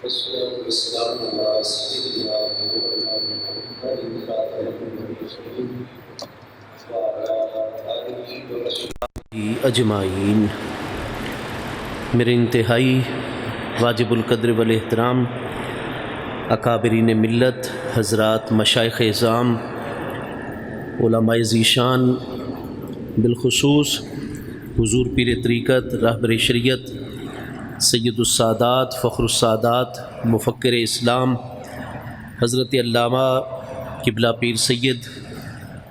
والصلاة والسلام على سيدنا ونبينا محمد خاتم النبيين وعلى آله وصحبه اجمعین۔ میرے انتہائی واجب القدر والاحترام اکابرین ملت حضرات، مشائخ اعظام، علماء ذیشان، بالخصوص حضور پیر طریقت رہبر شریعت سید السادات فخر السادات مفکر اسلام حضرت علامہ قبلہ پیر سید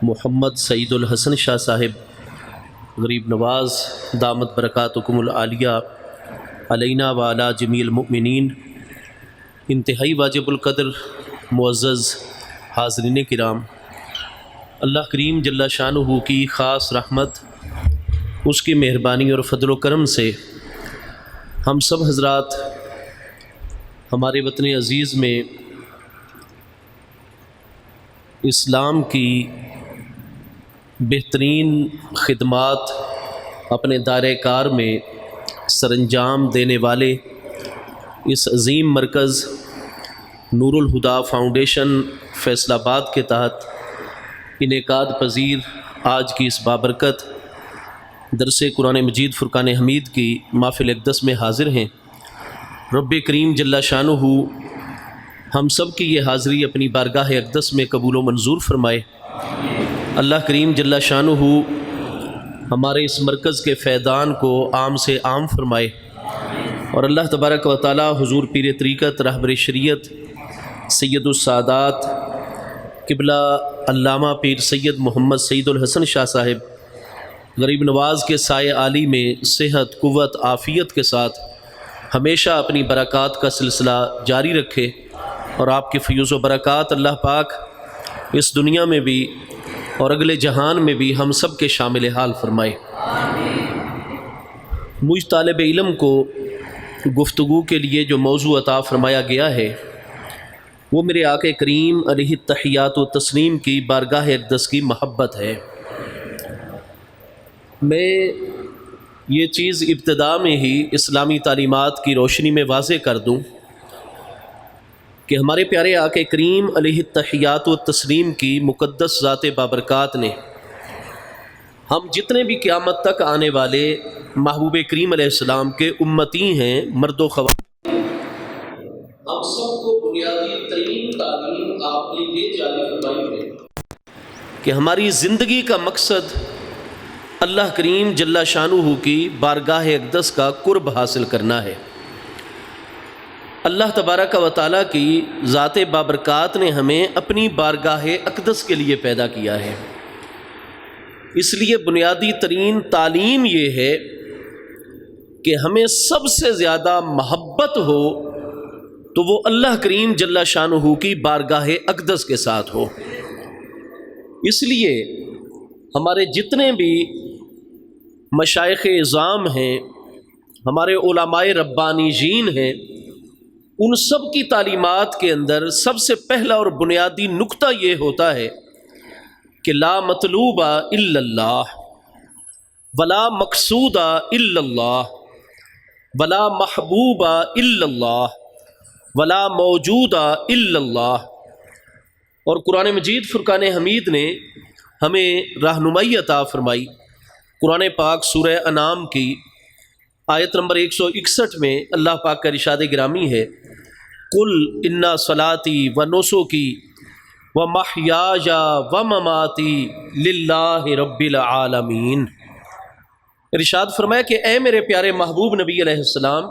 محمد سعید الحسن شاہ صاحب غریب نواز دامت برکاتکم العالیہ علینا وعلی جمیع المؤمنین، انتہائی واجب القدر معزز حاضرین کرام، اللہ کریم جل شانہ کی خاص رحمت، اس کی مہربانی اور فضل و کرم سے ہم سب حضرات ہمارے وطن عزیز میں اسلام کی بہترین خدمات اپنے دائرہ کار میں سر انجام دینے والے اس عظیم مرکز نور الہدا فاؤنڈیشن فیصل آباد کے تحت انعقاد پذیر آج کی اس بابرکت درس قرآن مجید فرقان حمید کی محفل اقدس میں حاضر ہیں۔ رب کریم جل شانہ ہم سب کی یہ حاضری اپنی بارگاہ اقدس میں قبول و منظور فرمائے۔ اللہ کریم جل شانہ ہمارے اس مرکز کے فیضان کو عام سے عام فرمائے، اور اللہ تبارک و تعالی حضور پیر طریقت رہبر شریعت سید السادات قبلہ علامہ پیر سید محمد سعید الحسن شاہ صاحب غریب نواز کے سائے عالی میں صحت، قوت، عافیت کے ساتھ ہمیشہ اپنی برکات کا سلسلہ جاری رکھے، اور آپ کے فیوز و برکات اللہ پاک اس دنیا میں بھی اور اگلے جہان میں بھی ہم سب کے شامل حال فرمائے۔ مجھ طالب علم کو گفتگو کے لیے جو موضوع عطا فرمایا گیا ہے وہ میرے آقا کریم علیہ التحیات و تسلیم کی بارگاہ اقدس کی محبت ہے۔ میں یہ چیز ابتدا میں ہی اسلامی تعلیمات کی روشنی میں واضح کر دوں کہ ہمارے پیارے آقا کریم علیہ التحیات و تسلیم کی مقدس ذات بابرکات نے ہم جتنے بھی قیامت تک آنے والے محبوب کریم علیہ السلام کے امتی ہیں، مرد و خواتین، ہم سب کو بنیادی ترین تعلیم آپ نے یہ جاری فرمائی ہے کہ ہماری زندگی کا مقصد اللہ کریم جل شانہ کی بارگاہ اقدس کا قرب حاصل کرنا ہے۔ اللہ تبارک و تعالیٰ کی ذات بابرکات نے ہمیں اپنی بارگاہ اقدس کے لیے پیدا کیا ہے، اس لیے بنیادی ترین تعلیم یہ ہے کہ ہمیں سب سے زیادہ محبت ہو تو وہ اللہ کریم جل شانہ کی بارگاہ اقدس کے ساتھ ہو۔ اس لیے ہمارے جتنے بھی مشائخ اعظام ہیں، ہمارے علماء ربانیین ہیں، ان سب کی تعلیمات کے اندر سب سے پہلا اور بنیادی نقطہ یہ ہوتا ہے کہ لا مطلوب الا اللہ ولا مقصود الا اللہ ولا محبوب الا اللہ ولا موجود الا اللہ۔ اور قرآن مجید فرقان حمید نے ہمیں رہنمائی عطا فرمائی۔ قرآن پاک سورہ انعام کی آیت نمبر 161 میں اللہ پاک کا ارشاد گرامی ہے، قل انا صلاتی و نسکی و محیای و مماتی للہ رب العالمین۔ ارشاد فرمایا کہ اے میرے پیارے محبوب نبی علیہ السلام،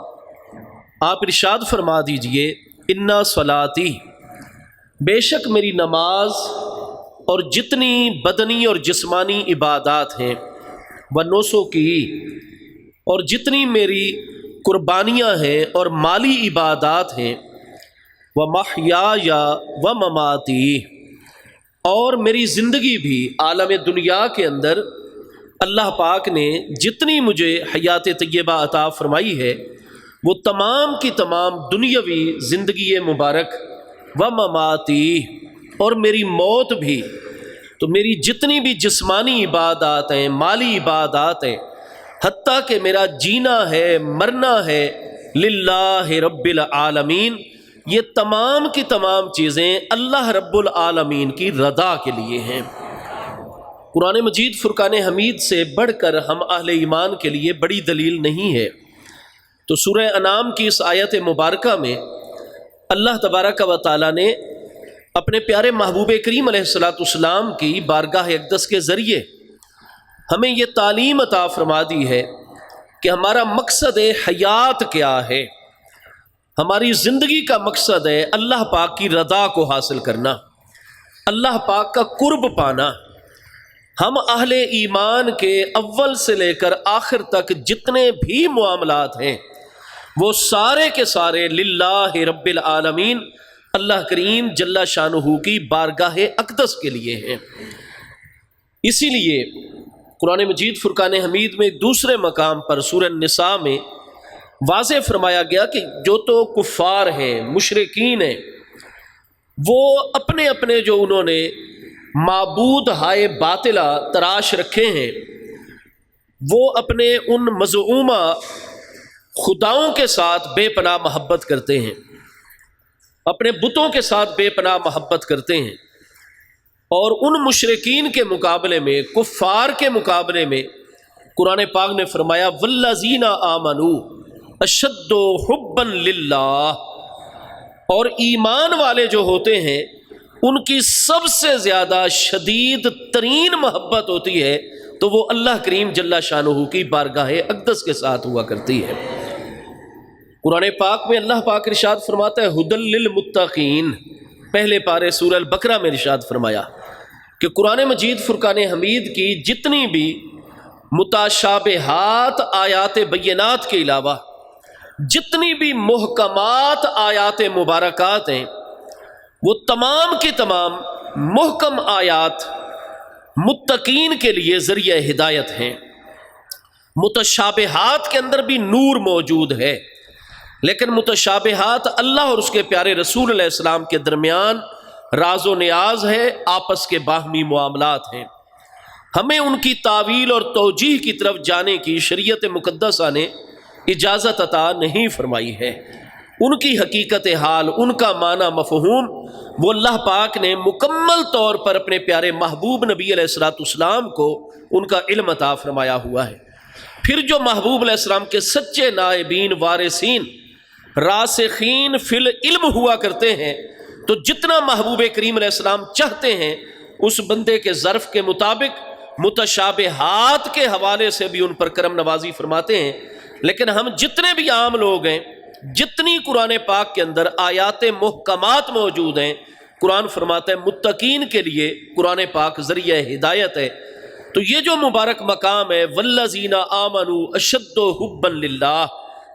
آپ ارشاد فرما دیجئے، انا صلاتی، بے شک میری نماز اور جتنی بدنی اور جسمانی عبادات ہیں، ونسکی، اور جتنی میری قربانیاں ہیں اور مالی عبادات ہیں، ومحیای و مماتی، اور میری زندگی بھی عالم دنیا کے اندر اللہ پاک نے جتنی مجھے حیات طیبہ عطا فرمائی ہے وہ تمام کی تمام دنیاوی زندگی مبارک و مماتی، اور میری موت بھی، تو میری جتنی بھی جسمانی عبادات ہیں، مالی عبادات ہیں، حتیٰ کہ میرا جینا ہے، مرنا ہے، للہ رب العالمین، یہ تمام کی تمام چیزیں اللہ رب العالمین کی رضا کے لیے ہیں۔ قرآن مجید فرقان حمید سے بڑھ کر ہم اہل ایمان کے لیے بڑی دلیل نہیں ہے۔ تو سورہ انعام کی اس آیت مبارکہ میں اللہ تبارک و تعالیٰ نے اپنے پیارے محبوب کریم علیہ السلام کی بارگاہ اقدس کے ذریعے ہمیں یہ تعلیم عطا فرما دی ہے کہ ہمارا مقصد حیات کیا ہے۔ ہماری زندگی کا مقصد ہے اللہ پاک کی رضا کو حاصل کرنا، اللہ پاک کا قرب پانا۔ ہم اہل ایمان کے اول سے لے کر آخر تک جتنے بھی معاملات ہیں وہ سارے کے سارے للہ رب العالمین اللہ کریم جل شانہ کی بارگاہ اقدس کے لیے ہیں۔ اسی لیے قرآن مجید فرقان حمید میں ایک دوسرے مقام پر سورہ النساء میں واضح فرمایا گیا کہ جو تو کفار ہیں، مشرکین ہیں، وہ اپنے اپنے جو انہوں نے معبود ہائے باطلہ تراش رکھے ہیں، وہ اپنے ان مزعومہ خداؤں کے ساتھ بے پناہ محبت کرتے ہیں، اپنے بتوں کے ساتھ بے پناہ محبت کرتے ہیں، اور ان مشرکین کے مقابلے میں، کفار کے مقابلے میں قرآن پاک نے فرمایا والذین آمنوا اشد حبا للہ، اور ایمان والے جو ہوتے ہیں ان کی سب سے زیادہ شدید ترین محبت ہوتی ہے تو وہ اللہ کریم جل شانہ کی بارگاہ اقدس کے ساتھ ہوا کرتی ہے۔ قرآن پاک میں اللہ پاک ارشاد فرماتا ہے ھدی للمتقین، پہلے پارے سورہ البقرہ میں ارشاد فرمایا کہ قرآن مجید فرقان حمید کی جتنی بھی متشابہات آیات بینات کے علاوہ جتنی بھی محکمات آیات مبارکات ہیں، وہ تمام کی تمام محکم آیات متقین کے لیے ذریعہ ہدایت ہیں۔ متشابہات کے اندر بھی نور موجود ہے، لیکن متشابہات اللہ اور اس کے پیارے رسول علیہ السلام کے درمیان راز و نیاز ہے، آپس کے باہمی معاملات ہیں۔ ہمیں ان کی تعویل اور توجیہ کی طرف جانے کی شریعت مقدسہ نے اجازت عطا نہیں فرمائی ہے۔ ان کی حقیقت حال، ان کا معنی مفہوم وہ اللہ پاک نے مکمل طور پر اپنے پیارے محبوب نبی علیہ السلام کو ان کا علم عطا فرمایا ہوا ہے۔ پھر جو محبوب علیہ السلام کے سچے نائبین، وارثین، راسخین فی العلم ہوا کرتے ہیں، تو جتنا محبوب کریم علیہ السلام چاہتے ہیں اس بندے کے ظرف کے مطابق متشابہات کے حوالے سے بھی ان پر کرم نوازی فرماتے ہیں۔ لیکن ہم جتنے بھی عام لوگ ہیں، جتنی قرآن پاک کے اندر آیات محکمات موجود ہیں، قرآن فرماتا ہے متقین کے لیے قرآن پاک ذریعہ ہدایت ہے۔ تو یہ جو مبارک مقام ہے والذین آمنوا اشد حبا للہ،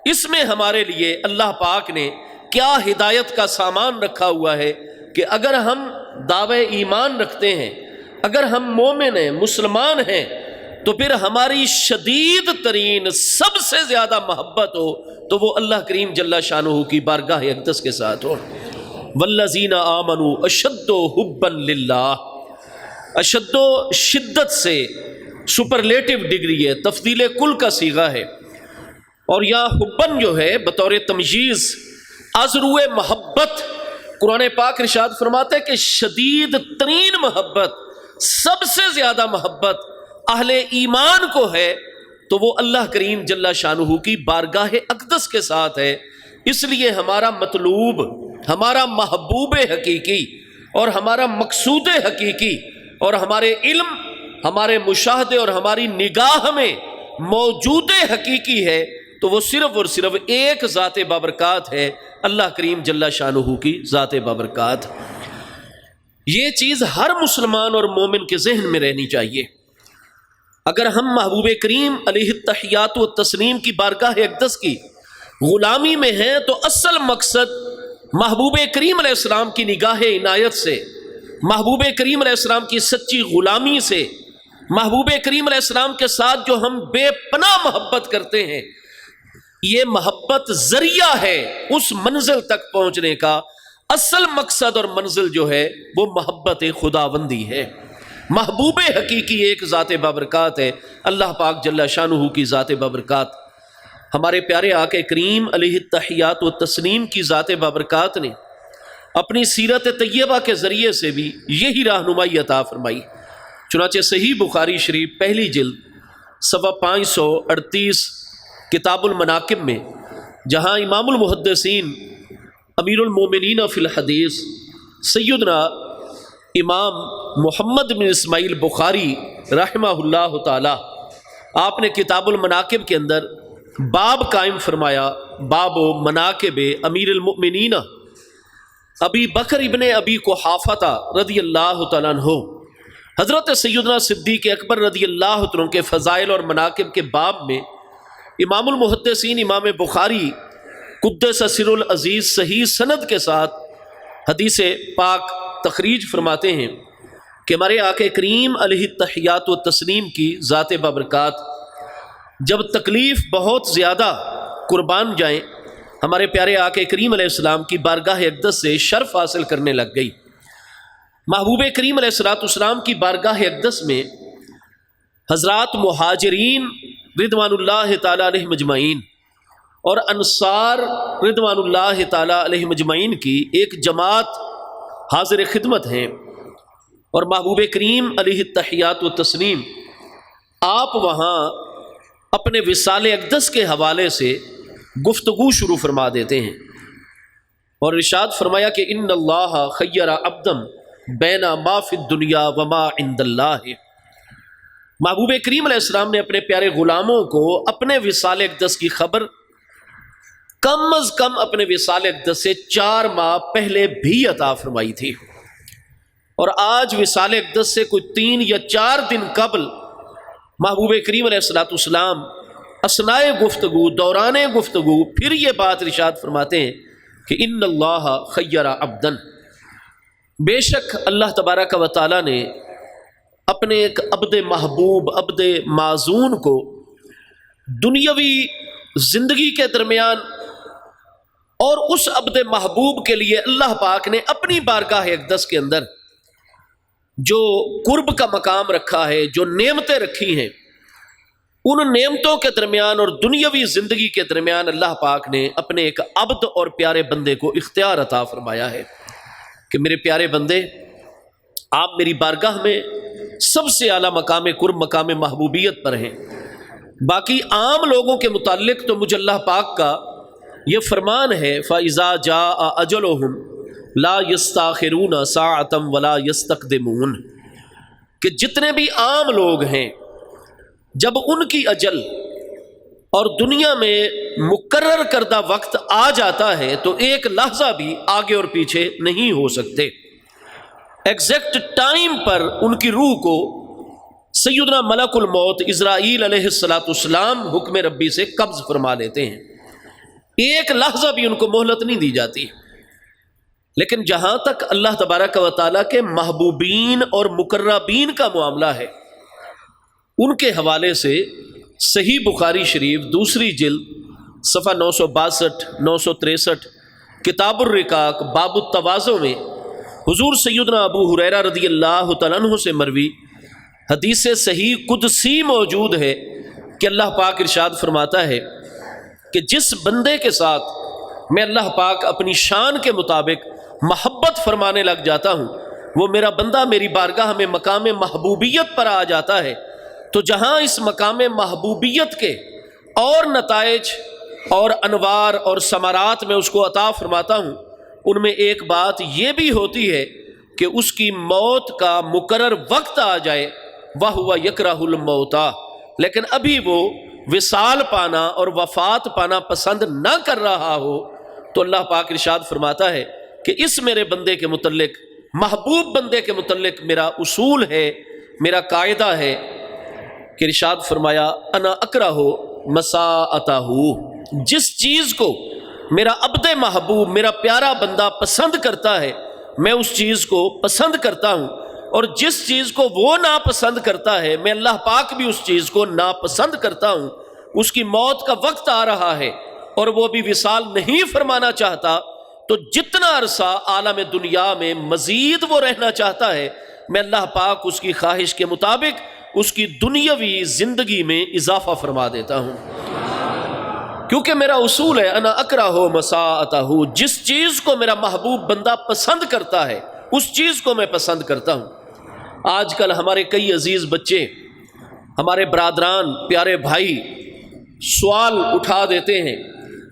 اس میں ہمارے لیے اللہ پاک نے کیا ہدایت کا سامان رکھا ہوا ہے کہ اگر ہم دعوے ایمان رکھتے ہیں، اگر ہم مومن ہیں، مسلمان ہیں، تو پھر ہماری شدید ترین سب سے زیادہ محبت ہو تو وہ اللہ کریم جل شانہ کی بارگاہ اقدس کے ساتھ ہو۔ والذین آمنوا اشد حبا للہ، اشد شدت سے سپرلیٹو ڈگری ہے، تفضیل کل کا صیغہ ہے، اور یا حبن جو ہے بطور تمجیز از روئے محبت، قرآن پاک ارشاد فرماتا ہے کہ شدید ترین محبت، سب سے زیادہ محبت اہل ایمان کو ہے تو وہ اللہ کریم جل شانہ کی بارگاہ اقدس کے ساتھ ہے۔ اس لیے ہمارا مطلوب، ہمارا محبوب حقیقی اور ہمارا مقصود حقیقی اور ہمارے علم، ہمارے مشاہدے اور ہماری نگاہ میں موجود حقیقی ہے تو وہ صرف اور صرف ایک ذات بابرکات ہے، اللہ کریم جل شانہ کی ذات بابرکات۔ یہ چیز ہر مسلمان اور مومن کے ذہن میں رہنی چاہیے۔ اگر ہم محبوب کریم علیہ التحیات و تسلیم کی بارگاہ اقدس کی غلامی میں ہیں تو اصل مقصد محبوب کریم علیہ السلام کی نگاہ عنایت سے، محبوب کریم علیہ السلام کی سچی غلامی سے، محبوب کریم علیہ السلام کے ساتھ جو ہم بے پناہ محبت کرتے ہیں، یہ محبت ذریعہ ہے اس منزل تک پہنچنے کا۔ اصل مقصد اور منزل جو ہے وہ محبت خداوندی ہے۔ محبوب حقیقی ایک ذات بابرکات ہے، اللہ پاک جل شانہ کی ذات بابرکات۔ ہمارے پیارے آقا کریم علیہ التحیات و تسلیم کی ذات بابرکات نے اپنی سیرت طیبہ کے ذریعے سے بھی یہی رہنمائی عطا فرمائی۔ چنانچہ صحیح بخاری شریف پہلی جلد صفحہ 538 کتاب المناقب میں، جہاں امام المحدثین امیر المومنین فی الحدیث سیدنا امام محمد بن اسماعیل بخاری رحمہ اللہ تعالی، آپ نے کتاب المناقب کے اندر باب قائم فرمایا، باب مناقب امیر المؤمنین ابی بکر ابن ابی قحافہ رضی اللہ تعالیٰ عنہ، حضرت سیدنا صدیق اکبر رضی اللہ عنہ کے فضائل اور مناقب کے باب میں امام المحدثین امام بخاری قدس سر العزیز صحیح سند کے ساتھ حدیث پاک تخریج فرماتے ہیں کہ ہمارے آقا کریم علیہ التحیات و تسلیم کی ذات بابرکات جب تکلیف بہت زیادہ قربان جائیں، ہمارے پیارے آقا کریم علیہ السلام کی بارگاہ اقدس سے شرف حاصل کرنے لگ گئی۔ محبوب کریم علیہ السلام کی بارگاہ اقدس میں حضرات مہاجرین رضوان اللہ تعالیٰ علیہ مجمعین اور انصار رضوان اللہ تعالیٰ علیہ مجمعین کی ایک جماعت حاضر خدمت ہیں، اور محبوب کریم علیہ التحیات و تسلیم آپ وہاں اپنے وصال اقدس کے حوالے سے گفتگو شروع فرما دیتے ہیں، اور ارشاد فرمایا کہ ان اللہ خیر عبدم بین ما فی الدنیا وما عند اللہ۔ محبوب کریم علیہ السلام نے اپنے پیارے غلاموں کو اپنے وصال اقدس کی خبر کم از کم اپنے وصال اقدس سے 4 ماہ پہلے بھی عطا فرمائی تھی، اور آج وصال اقدس سے کوئی 3 یا 4 دن قبل محبوب کریم علیہ السلام اثنائے گفتگو دوران گفتگو پھر یہ بات ارشاد فرماتے ہیں کہ ان اللہ خیر عبدن، بے شک اللہ تبارک و تعالیٰ نے اپنے ایک عبد محبوب عبد معزون کو دنیاوی زندگی کے درمیان اور اس عبد محبوب کے لیے اللہ پاک نے اپنی بارگاہ اقدس کے اندر جو قرب کا مقام رکھا ہے، جو نعمتیں رکھی ہیں، ان نعمتوں کے درمیان اور دنیاوی زندگی کے درمیان اللہ پاک نے اپنے ایک عبد اور پیارے بندے کو اختیار عطا فرمایا ہے کہ میرے پیارے بندے، آپ میری بارگاہ میں سب سے اعلیٰ مقام قرب مقام محبوبیت پر ہیں۔ باقی عام لوگوں کے متعلق تو مجھے اللہ پاک کا یہ فرمان ہے فَإِذَا جَاءَ أَجَلُهُمْ لَا يَسْتَأْخِرُونَ سَاعَةً وَلَا يَسْتَقْدِمُونَ، کہ جتنے بھی عام لوگ ہیں جب ان کی اجل اور دنیا میں مقرر کردہ وقت آ جاتا ہے تو ایک لحظہ بھی آگے اور پیچھے نہیں ہو سکتے۔ ایگزیکٹ ٹائم پر ان کی روح کو سیدنا ملک الموت اسرائیل علیہ السلام حکم ربی سے قبض فرما لیتے ہیں، ایک لحظہ بھی ان کو مہلت نہیں دی جاتی۔ لیکن جہاں تک اللہ تبارک و تعالیٰ کے محبوبین اور مقربین کا معاملہ ہے، ان کے حوالے سے صحیح بخاری شریف دوسری جلد صفحہ 962 963 کتاب الرقاق باب التواضع میں حضور سیدنا ابو ہریرہ رضی اللہ تعالیٰ عنہ سے مروی حدیث صحیح قدسی موجود ہے کہ اللہ پاک ارشاد فرماتا ہے کہ جس بندے کے ساتھ میں اللہ پاک اپنی شان کے مطابق محبت فرمانے لگ جاتا ہوں، وہ میرا بندہ میری بارگاہ میں مقام محبوبیت پر آ جاتا ہے، تو جہاں اس مقام محبوبیت کے اور نتائج اور انوار اور ثمرات میں اس کو عطا فرماتا ہوں، ان میں ایک بات یہ بھی ہوتی ہے کہ اس کی موت کا مقرر وقت آ جائے، وَهُوَ يَكْرَهُ الْمَوْتَ، لیکن ابھی وہ وصال پانا اور وفات پانا پسند نہ کر رہا ہو، تو اللہ پاک ارشاد فرماتا ہے کہ اس میرے بندے کے متعلق، محبوب بندے کے متعلق میرا اصول ہے، میرا قاعدہ ہے کہ ارشاد فرمایا انا اکرہ مساءتہ، جس چیز کو میرا عبد محبوب میرا پیارا بندہ پسند کرتا ہے میں اس چیز کو پسند کرتا ہوں، اور جس چیز کو وہ ناپسند کرتا ہے میں اللہ پاک بھی اس چیز کو ناپسند کرتا ہوں۔ اس کی موت کا وقت آ رہا ہے اور وہ بھی وصال نہیں فرمانا چاہتا، تو جتنا عرصہ عالم دنیا میں مزید وہ رہنا چاہتا ہے میں اللہ پاک اس کی خواہش کے مطابق اس کی دنیاوی زندگی میں اضافہ فرما دیتا ہوں، کیونکہ میرا اصول ہے انا اکرہ مساءتہ، جس چیز کو میرا محبوب بندہ پسند کرتا ہے اس چیز کو میں پسند کرتا ہوں۔ آج کل ہمارے کئی عزیز بچے، ہمارے برادران، پیارے بھائی سوال اٹھا دیتے ہیں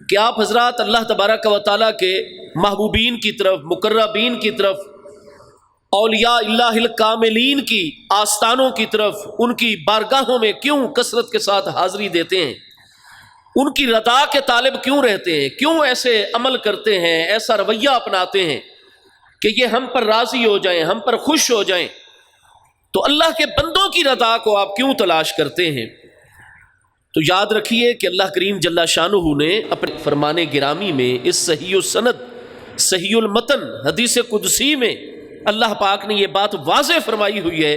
کہ آپ حضرات اللہ تبارک و تعالیٰ کے محبوبین کی طرف، مقربین کی طرف، اولیاء اللہ الکاملین کی آستانوں کی طرف، ان کی بارگاہوں میں کیوں کثرت کے ساتھ حاضری دیتے ہیں؟ ان کی رضا کے طالب کیوں رہتے ہیں؟ کیوں ایسے عمل کرتے ہیں، ایسا رویہ اپناتے ہیں کہ یہ ہم پر راضی ہو جائیں، ہم پر خوش ہو جائیں؟ تو اللہ کے بندوں کی رضا کو آپ کیوں تلاش کرتے ہیں؟ تو یاد رکھیے کہ اللہ کریم جل شانہ نے اپنے فرمان گرامی میں اس صحیح السند، صحیح المتن حدیث قدسی میں اللہ پاک نے یہ بات واضح فرمائی ہوئی ہے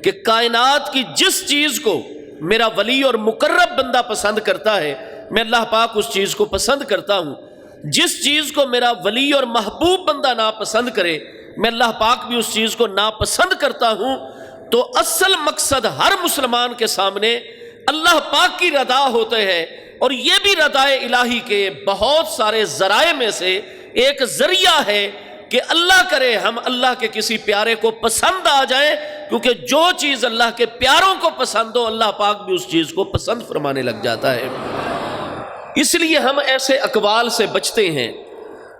کہ کائنات کی جس چیز کو میرا ولی اور مقرب بندہ پسند کرتا ہے میں اللہ پاک اس چیز کو پسند کرتا ہوں، جس چیز کو میرا ولی اور محبوب بندہ ناپسند کرے میں اللہ پاک بھی اس چیز کو ناپسند کرتا ہوں۔ تو اصل مقصد ہر مسلمان کے سامنے اللہ پاک کی رضا ہوتے ہے، اور یہ بھی رضا الہی کے بہت سارے ذرائع میں سے ایک ذریعہ ہے کہ اللہ کرے ہم اللہ کے کسی پیارے کو پسند آ جائیں، کیونکہ جو چیز اللہ کے پیاروں کو پسند ہو اللہ پاک بھی اس چیز کو پسند فرمانے لگ جاتا ہے۔ اس لیے ہم ایسے اقوال سے بچتے ہیں،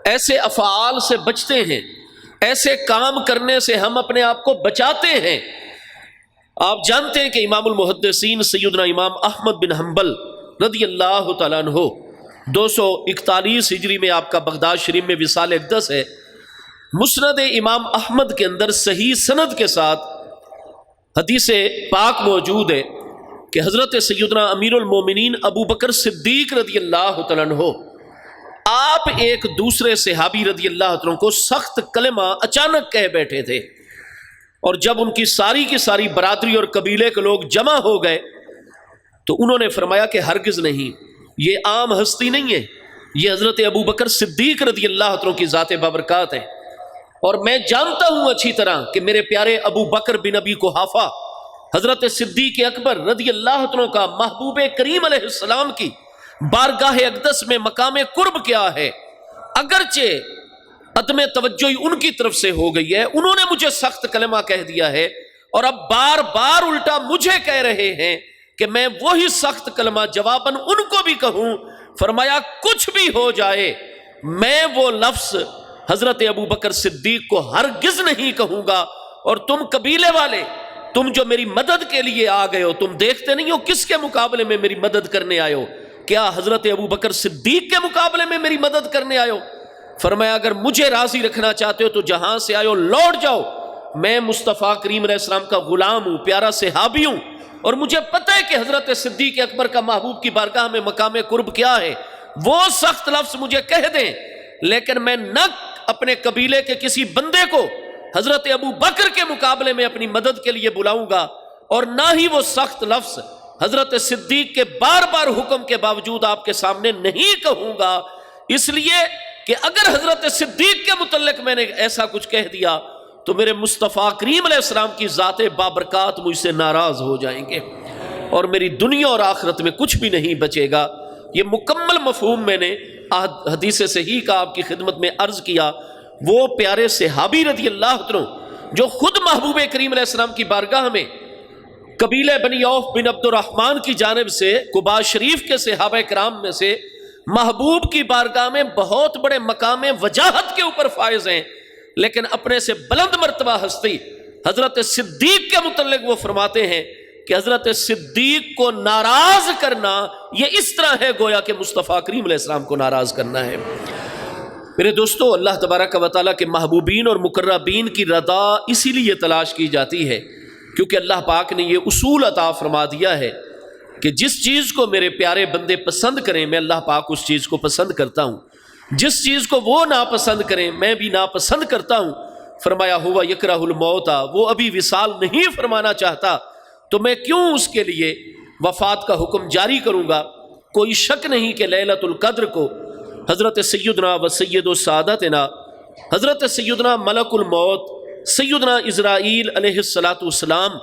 ایسے افعال سے بچتے ہیں، ایسے کام کرنے سے ہم اپنے آپ کو بچاتے ہیں۔ آپ جانتے ہیں کہ امام المحدثین سیدنا امام احمد بن حنبل رضی اللہ تعالیٰ عنہ 241 ہجری میں آپ کا بغداد شریف میں وصال اقدس ہے۔ مسند امام احمد کے اندر صحیح سند کے ساتھ حدیث پاک موجود ہے کہ حضرت سیدنا امیر المومنین ابو بکر صدیق رضی اللہ تعالیٰ عنہ آپ ایک دوسرے صحابی رضی اللہ عنہ کو سخت کلمہ اچانک کہہ بیٹھے تھے، اور جب ان کی ساری برادری اور قبیلے کے لوگ جمع ہو گئے تو انہوں نے فرمایا کہ ہرگز نہیں، یہ عام ہستی نہیں ہے، یہ حضرت ابو بکر صدیق رضی اللہ عنہ کی ذات بابرکات ہے، اور میں جانتا ہوں اچھی طرح کہ میرے پیارے ابو بکر بن ابی قحافہ حضرت صدیق اکبر رضی اللہ عنہ کا محبوب کریم علیہ السلام کی بارگاہ اقدس میں مقام قرب کیا ہے، اگرچہ عدم توجہ ان کی طرف سے ہو گئی ہے، انہوں نے مجھے سخت کلمہ کہہ دیا ہے، اور اب بار بار الٹا مجھے کہہ رہے ہیں کہ میں وہی سخت کلمہ جواباً ان کو بھی کہوں۔ فرمایا کچھ بھی ہو جائے میں وہ لفظ حضرت ابو بکر صدیق کو ہرگز نہیں کہوں گا، اور تم قبیلے والے، تم جو میری مدد کے لیے آ گئے ہو، تم دیکھتے نہیں ہو کس کے مقابلے میں میری مدد کرنے آئے ہو؟ کیا حضرت ابو بکر صدیق کے مقابلے میں میری مدد کرنے آئے ہو؟ فرمایا اگر مجھے راضی رکھنا چاہتے ہو تو جہاں سے آئے ہو لوٹ جاؤ، میں مصطفیٰ کریم علیہ السلام کا غلام ہوں، پیارا صحابی ہوں، اور مجھے پتہ ہے کہ حضرت صدیق اکبر کا محبوب کی بارگاہ میں مقام قرب کیا ہے، وہ سخت لفظ مجھے کہہ دیں، لیکن میں نہ اپنے قبیلے کے کسی بندے کو حضرت ابو بکر کے مقابلے میں اپنی مدد کے لیے بلاؤں گا، اور نہ ہی وہ سخت لفظ حضرت صدیق کے بار بار حکم کے باوجود آپ کے سامنے نہیں کہوں گا، اس لیے کہ اگر حضرت صدیق کے متعلق میں نے ایسا کچھ کہہ دیا تو میرے مصطفیٰ کریم علیہ السلام کی ذات بابرکات مجھ سے ناراض ہو جائیں گے، اور میری دنیا اور آخرت میں کچھ بھی نہیں بچے گا۔ یہ مکمل مفہوم میں نے حدیث صحیح کا آپ کی خدمت میں عرض کیا۔ وہ پیارے صحابی رضی اللہ عنہ جو خود محبوب کریم علیہ السلام کی بارگاہ میں قبیلہ بنی عوف بن عبد الرحمن کی جانب سے قباء شریف کے صحابہ کرام میں سے محبوب کی بارگاہ میں بہت بڑے مقام وجاہت کے اوپر فائز ہیں، لیکن اپنے سے بلند مرتبہ ہستی حضرت صدیق کے متعلق وہ فرماتے ہیں کہ حضرت صدیق کو ناراض کرنا یہ اس طرح ہے گویا کہ مصطفیٰ کریم علیہ السلام کو ناراض کرنا ہے۔ میرے دوستو، اللہ تبارک و تعالیٰ کے محبوبین اور مقربین کی رضا اسی لیے تلاش کی جاتی ہے کیونکہ اللہ پاک نے یہ اصول عطا فرما دیا ہے کہ جس چیز کو میرے پیارے بندے پسند کریں میں اللہ پاک اس چیز کو پسند کرتا ہوں، جس چیز کو وہ ناپسند کریں میں بھی ناپسند کرتا ہوں۔ فرمایا ہوا یکرہ الموت، وہ ابھی وصال نہیں فرمانا چاہتا تو میں کیوں اس کے لیے وفات کا حکم جاری کروں گا؟ کوئی شک نہیں کہ لیلۃ القدر کو حضرت سیدنا و سید سعادتنا حضرت سیدنا ملک الموت سیدنا اسرائیل علیہ الصلاۃ والسلام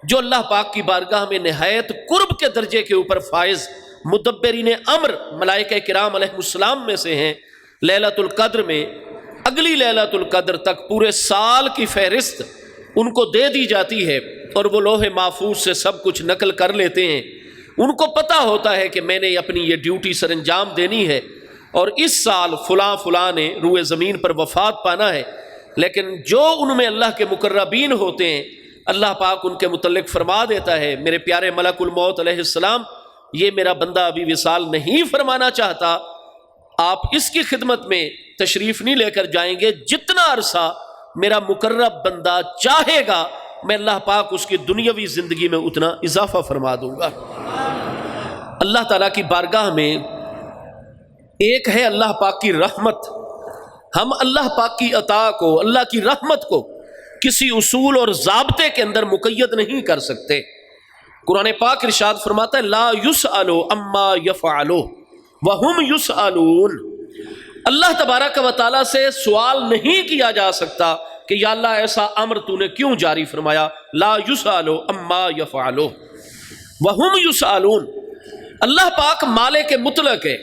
جو اللہ پاک کی بارگاہ میں نہایت قرب کے درجے کے اوپر فائز مدبرین امر ملائکہ کرام علیہ السلام میں سے ہیں، لیلۃ القدر میں اگلی لیلۃ القدر تک پورے سال کی فہرست ان کو دے دی جاتی ہے، اور وہ لوح محفوظ سے سب کچھ نقل کر لیتے ہیں۔ ان کو پتہ ہوتا ہے کہ میں نے اپنی یہ ڈیوٹی سر انجام دینی ہے، اور اس سال فلاں فلاں نے روئے زمین پر وفات پانا ہے۔ لیکن جو ان میں اللہ کے مقربین ہوتے ہیں، اللہ پاک ان کے متعلق فرما دیتا ہے، میرے پیارے ملک الموت علیہ السلام، یہ میرا بندہ ابھی وصال نہیں فرمانا چاہتا، آپ اس کی خدمت میں تشریف نہیں لے کر جائیں گے، جتنا عرصہ میرا مقرب بندہ چاہے گا میں اللہ پاک اس کی دنیاوی زندگی میں اتنا اضافہ فرما دوں گا۔ اللہ تعالیٰ کی بارگاہ میں ایک ہے اللہ پاک کی رحمت، ہم اللہ پاک کی عطا کو، اللہ کی رحمت کو کسی اصول اور ضابطے کے اندر مقید نہیں کر سکتے۔ قرآن پاک ارشاد فرماتا ہے لا یسأل عما یفعل وہم یسألون، اللہ تبارک و تعالیٰ سے سوال نہیں کیا جا سکتا کہ یا اللہ ایسا امر تو نے کیوں جاری فرمایا، لا یسأل عما یفعل وہم یسألون۔ اللہ پاک مالک مطلق ہے،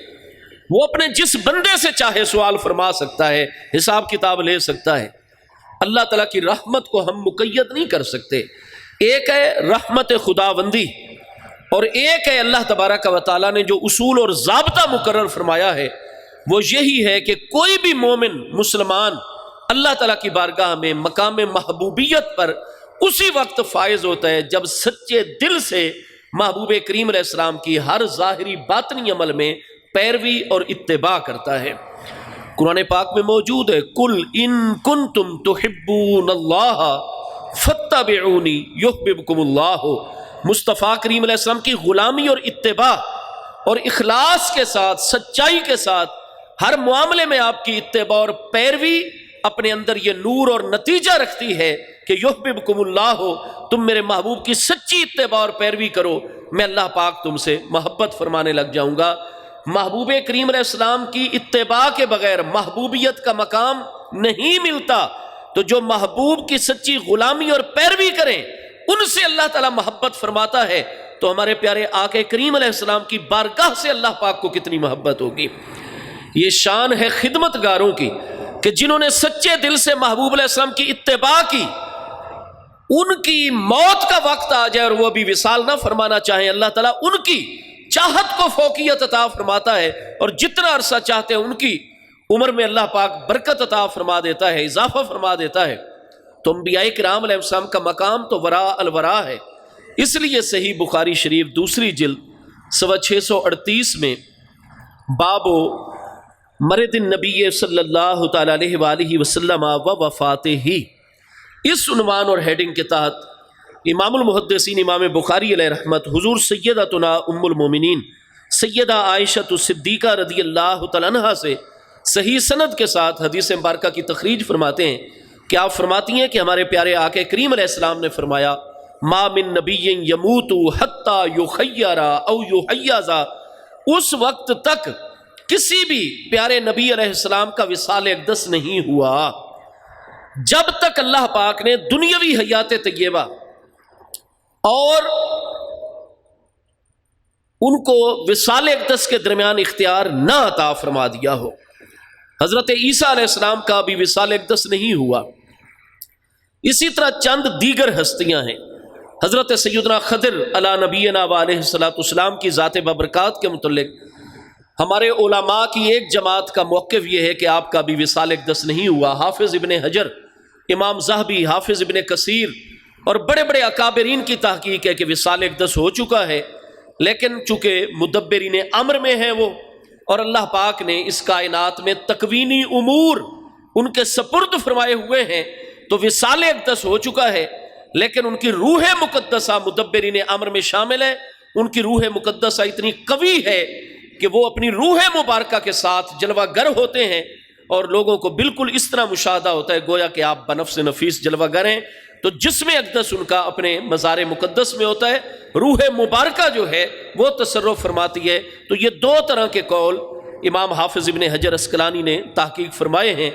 وہ اپنے جس بندے سے چاہے سوال فرما سکتا ہے، حساب کتاب لے سکتا ہے۔ اللہ تعالیٰ کی رحمت کو ہم مقید نہیں کر سکتے۔ ایک ہے رحمت خداوندی، اور ایک ہے اللہ تبارک و تعالیٰ نے جو اصول اور ضابطہ مقرر فرمایا ہے، وہ یہی ہے کہ کوئی بھی مومن مسلمان اللہ تعالیٰ کی بارگاہ میں مقام محبوبیت پر اسی وقت فائز ہوتا ہے جب سچے دل سے محبوب کریم علیہ السلام کی ہر ظاہری باطنی عمل میں پیروی اور اتباع کرتا ہے۔ قرآن پاک میں موجود ہے قل ان کنتم تحبون اللہ فاتبعونی یحببکم اللہ۔ مصطفیٰ کریم علیہ السلام کی غلامی اور اتباع اور اخلاص کے ساتھ، سچائی کے ساتھ ہر معاملے میں آپ کی اتباع اور پیروی اپنے اندر یہ نور اور نتیجہ رکھتی ہے کہ یحببکم اللہ، تم میرے محبوب کی سچی اتباع اور پیروی کرو، میں اللہ پاک تم سے محبت فرمانے لگ جاؤں گا۔ محبوب کریم علیہ السلام کی اتباع کے بغیر محبوبیت کا مقام نہیں ملتا، تو جو محبوب کی سچی غلامی اور پیروی کریں ان سے اللہ تعالیٰ محبت فرماتا ہے، تو ہمارے پیارے آقا کریم علیہ السلام کی بارگاہ سے اللہ پاک کو کتنی محبت ہوگی۔ یہ شان ہے خدمت گاروں کی کہ جنہوں نے سچے دل سے محبوب علیہ السلام کی اتباع کی، ان کی موت کا وقت آ جائے اور وہ بھی وصال نہ فرمانا چاہیں، اللہ تعالیٰ ان کی چاہت کو فوقیت عطا فرماتا ہے، اور جتنا عرصہ چاہتے ہیں ان کی عمر میں اللہ پاک برکت عطا فرما دیتا ہے، اضافہ فرما دیتا ہے۔ تو انبیاء کرام علیہ السلام کا مقام تو وراء الورا ہے۔ اس لیے صحیح بخاری شریف دوسری جلد 638 میں باب مرض النبی صلی اللہ تعالی علیہ وآلہ وسلم و وفاتہ، اس عنوان اور ہیڈنگ کے تحت امام المحدثین امام بخاری علیہ رحمت حضور سیدتنا ام المومنین سیدہ عائشہ صدیقہ رضی اللہ تعالیٰ عنہا سے صحیح سند کے ساتھ حدیث مبارکہ کی تخریج فرماتے ہیں کہ آپ فرماتی ہیں کہ ہمارے پیارے آقا کریم علیہ السلام نے فرمایا ما من نبی یموت حتی یخیر او یحیز، اس وقت تک کسی بھی پیارے نبی علیہ السلام کا وصال اقدس نہیں ہوا جب تک اللہ پاک نے دنیاوی حیات طیبہ اور ان کو وصال اقدس کے درمیان اختیار نہ عطا فرما دیا ہو۔ حضرت عیسیٰ علیہ السلام کا بھی وصال اقدس نہیں ہوا۔ اسی طرح چند دیگر ہستیاں ہیں۔ حضرت سیدنا خضر علی نبینا علیہ السلام کی ذات بابرکات کے متعلق ہمارے علماء کی ایک جماعت کا موقف یہ ہے کہ آپ کا بھی وصال اقدس نہیں ہوا۔ حافظ ابن حجر، امام ذہبی، حافظ ابن کثیر اور بڑے بڑے اکابرین کی تحقیق ہے کہ وصال اقدس ہو چکا ہے، لیکن چونکہ مدبرین امر میں ہے وہ، اور اللہ پاک نے اس کائنات میں تکوینی امور ان کے سپرد فرمائے ہوئے ہیں، تو وصال اقدس ہو چکا ہے، لیکن ان کی روح مقدسہ مدبرین امر میں شامل ہے۔ ان کی روح مقدسہ اتنی قوی ہے کہ وہ اپنی روح مبارکہ کے ساتھ جلوہ گر ہوتے ہیں، اور لوگوں کو بالکل اس طرح مشاہدہ ہوتا ہے گویا کہ آپ بنفس نفیس جلوہ گر ہیں۔ تو جسم اقدس ان کا اپنے مزار مقدس میں ہوتا ہے، روح مبارکہ جو ہے وہ تصرف فرماتی ہے۔ تو یہ دو طرح کے قول امام حافظ ابن حجر اسقلانی نے تحقیق فرمائے ہیں۔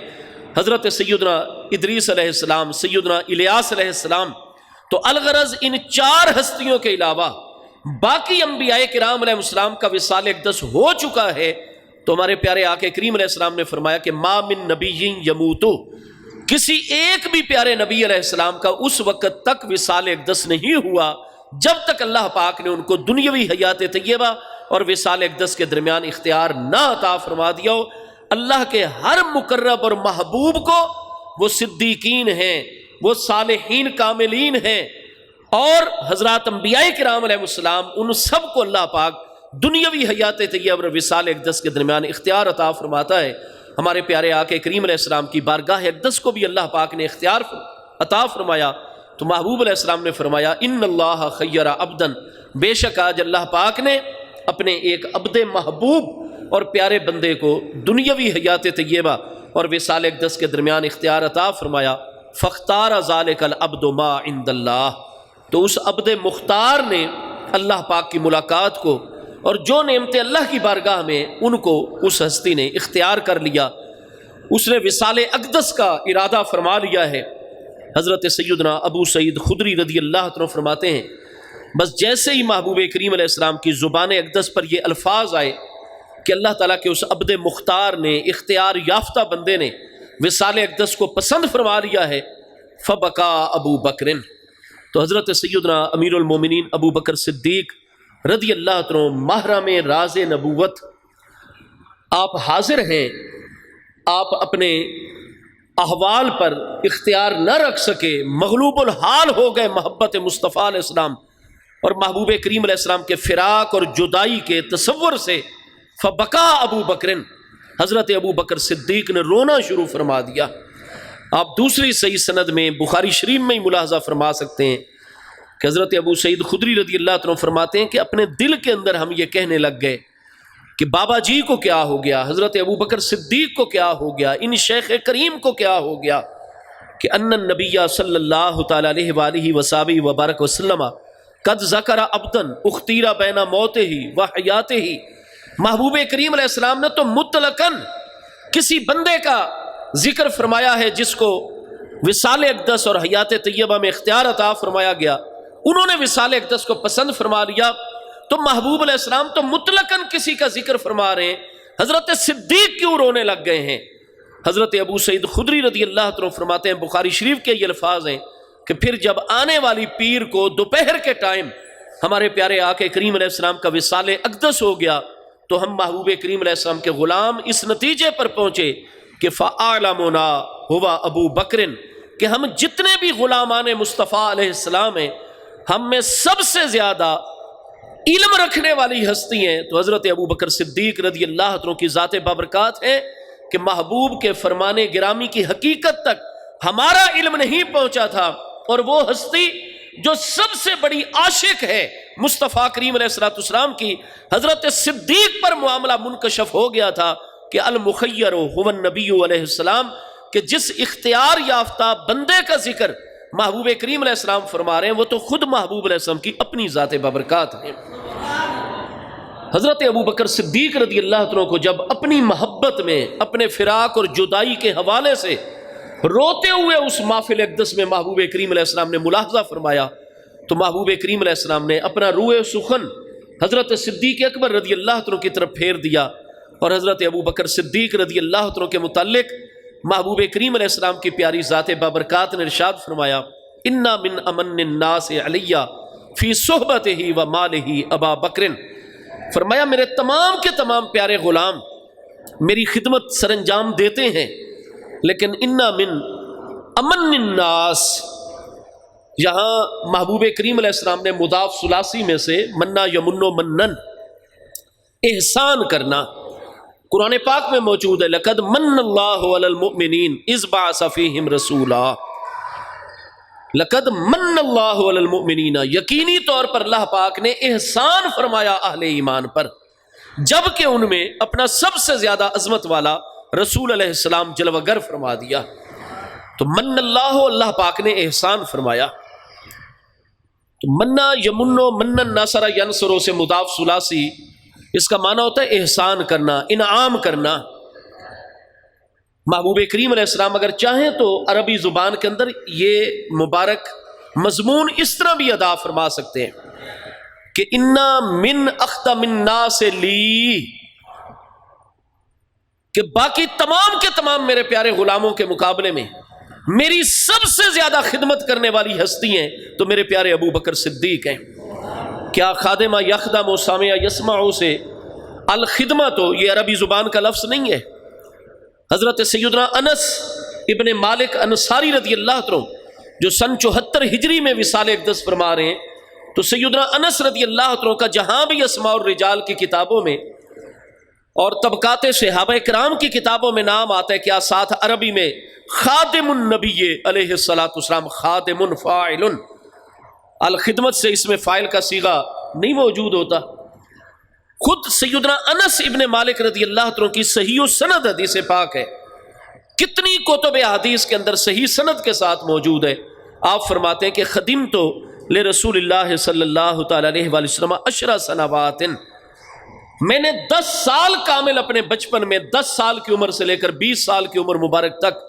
حضرت سیدنا ادریس علیہ السلام، سیدنا الیاس علیہ السلام، تو الغرض ان چار ہستیوں کے علاوہ باقی انبیاء کرام علیہ السلام کا وصال اقدس ہو چکا ہے، تو ہمارے پیارے آقا کریم علیہ السلام نے فرمایا کہ ما من نبی یموتو، کسی ایک بھی پیارے نبی علیہ السلام کا اس وقت تک وصال اقدس نہیں ہوا جب تک اللہ پاک نے ان کو دنیاوی حیات طیبہ اور وصال اقدس کے درمیان اختیار نہ عطا فرما دیا ہو۔ اللہ کے ہر مقرب اور محبوب کو، وہ صدیقین ہیں، وہ صالحین کاملین ہیں، اور حضرات انبیاء کرام علیہ السلام، ان سب کو اللہ پاک دنیاوی حیات طیبہ اور وصال اقدس کے درمیان اختیار عطا فرماتا ہے۔ ہمارے پیارے آقا کریم علیہ السلام کی بارگاہ اقدس کو بھی اللہ پاک نے اختیار عطا فرمایا، تو محبوب علیہ السلام نے فرمایا ان اللہ خیر عبدا، بے شک آج اللہ پاک نے اپنے ایک عبد محبوب اور پیارے بندے کو دنیاوی حیات طیبہ اور وصال اقدس کے درمیان اختیار عطا فرمایا، فاختار ذلک العبد ما عند اللہ، تو اس عبد مختار نے اللہ پاک کی ملاقات کو اور جو نعمتیں اللہ کی بارگاہ میں ان کو اس ہستی نے اختیار کر لیا، اس نے وصال اقدس کا ارادہ فرما لیا ہے۔ حضرت سیدنا ابو سعید خدری رضی اللہ عنہ فرماتے ہیں، بس جیسے ہی محبوب کریم علیہ السلام کی زبان اقدس پر یہ الفاظ آئے کہ اللہ تعالیٰ کے اس عبد مختار نے، اختیار یافتہ بندے نے وصال اقدس کو پسند فرما لیا ہے، فبکا ابو بکر، تو حضرت سیدنا امیر المومنین ابو بکر صدیق رضی اللہ عنہ محرم راز نبوت، آپ حاضر ہیں، آپ اپنے احوال پر اختیار نہ رکھ سکے، مغلوب الحال ہو گئے محبت مصطفیٰ علیہ السلام اور محبوب کریم علیہ السلام کے فراق اور جدائی کے تصور سے، فبکا ابو بکر، حضرت ابو بکر صدیق نے رونا شروع فرما دیا۔ آپ دوسری صحیح سند میں بخاری شریف میں ہی ملاحظہ فرما سکتے ہیں کہ حضرت ابو سعید خدری رضی اللہ عنہ فرماتے ہیں کہ اپنے دل کے اندر ہم یہ کہنے لگ گئے کہ بابا جی کو کیا ہو گیا، حضرت ابو بکر صدیق کو کیا ہو گیا، ان شیخ کریم کو کیا ہو گیا کہ ان النبی صلی اللہ تعالی علیہ وآلہ وصحبہ وبارک وسلم قد ذکر عبدا اختیر بین موتہ و حیاتہ، محبوب کریم علیہ السلام نے تو مطلقاً کسی بندے کا ذکر فرمایا ہے جس کو وصال اقدس اور حیات طیبہ میں اختیار عطا فرمایا گیا، انہوں نے وصال اقدس کو پسند فرما لیا، تو محبوب علیہ السلام تو مطلقاً کسی کا ذکر فرما رہے ہیں، حضرت صدیق کیوں رونے لگ گئے ہیں؟ حضرت ابو سعید خدری رضی اللہ عنہ فرماتے ہیں، بخاری شریف کے یہ الفاظ ہیں کہ پھر جب آنے والی پیر کو دوپہر کے ٹائم ہمارے پیارے آقا کریم علیہ السلام کا وصال اقدس ہو گیا، تو ہم محبوب کریم علیہ السلام کے غلام اس نتیجے پر پہنچے کہ فَأَعْلَمُنَا هُوَ ابو بکر، کہ ہم جتنے بھی غلامان مصطفیٰ علیہ السلام ہیں، ہم میں سب سے زیادہ علم رکھنے والی ہستی ہیں تو حضرت ابو بکر صدیق رضی اللہ عنہ کی ذات بابرکات ہے کہ محبوب کے فرمان گرامی کی حقیقت تک ہمارا علم نہیں پہنچا تھا، اور وہ ہستی جو سب سے بڑی عاشق ہے مصطفیٰ کریم علیہ السلام کی، حضرت صدیق پر معاملہ منکشف ہو گیا تھا کہ المخیر هو النبی علیہ السلام، کہ جس اختیار یافتہ بندے کا ذکر محبوب کریم علیہ السلام فرما رہے ہیں وہ تو خود محبوب علیہ السلام کی اپنی ذات بابرکات ہیں۔ حضرت ابو بکر صدیق رضی اللہ عنہ کو جب اپنی محبت میں اپنے فراق اور جدائی کے حوالے سے روتے ہوئے اس محفل اقدس میں محبوب کریم علیہ السلام نے ملاحظہ فرمایا، تو محبوب کریم علیہ السلام نے اپنا روح سخن حضرت صدیق اکبر رضی اللہ عنہ کی طرف پھیر دیا، اور حضرت ابو بکر صدیق رضی اللہ عنہ کے متعلق محبوب کریم علیہ السلام کی پیاری ذات بابرکات نے ارشاد فرمایا، انا من امن الناس علی فی صحبتہ و مالہ ابا بکر، فرمایا میرے تمام کے تمام پیارے غلام میری خدمت سر انجام دیتے ہیں، لیکن انا من امن الناس، یہاں محبوب کریم علیہ السلام نے مضاف ثلاثی میں سے منا یمن و منن، احسان کرنا، قرآن پاک میں موجود ہے، لقد من اللہ علی المؤمنین اذ بعث فیہم رسولا، لقد من اللہ علی المؤمنین، یقینی طور پر اللہ پاک نے احسان فرمایا اہل ایمان پر، جبکہ ان میں اپنا سب سے زیادہ عظمت والا رسول علیہ السلام جلوہ گر فرما دیا۔ تو من اللہ، اللہ پاک نے احسان فرمایا، تو منا یمنو منن نصر ینصرو سے مضاف ثلاثی، اس کا معنی ہوتا ہے احسان کرنا، انعام کرنا۔ محبوب کریم علیہ السلام اگر چاہیں تو عربی زبان کے اندر یہ مبارک مضمون اس طرح بھی ادا فرما سکتے ہیں کہ انا من اخدم الناس لی، کہ باقی تمام کے تمام میرے پیارے غلاموں کے مقابلے میں میری سب سے زیادہ خدمت کرنے والی ہستی ہیں تو میرے پیارے ابو بکر صدیق ہیں۔ کیا خادمہ یخدم و سامع یسمع سے الخدمہ تو یہ عربی زبان کا لفظ نہیں ہے۔ حضرت سیدنا انس ابن مالک انصاری رضی اللہ عنہ جو سن 74 ہجری میں وصال اقدس فرما رہے ہیں، تو سیدنا انس رضی اللہ عنہ کا جہاں بھی اسماء الرجال کی کتابوں میں اور طبقات صحابہ کرام کی کتابوں میں نام آتا ہے، کیا ساتھ عربی میں خادم النبی علیہ الصلوۃ والسلام، خادم فاعل، الخدمت سے اس میں فاعل کا صیغہ نہیں موجود ہوتا۔ خود سیدنا انس ابن مالک رضی اللہ عنہ کی صحیح سند حدیث پاک ہے، کتنی کتب حدیث کے اندر صحیح سند کے ساتھ موجود ہے۔ آپ فرماتے ہیں کہ خدمت لرسول اللہ صلی اللہ تعالی علیہ وآلہ وسلم 10 سنوات، میں نے 10 سال کامل اپنے بچپن میں، 10 سال کی عمر سے لے کر 20 سال کی عمر مبارک تک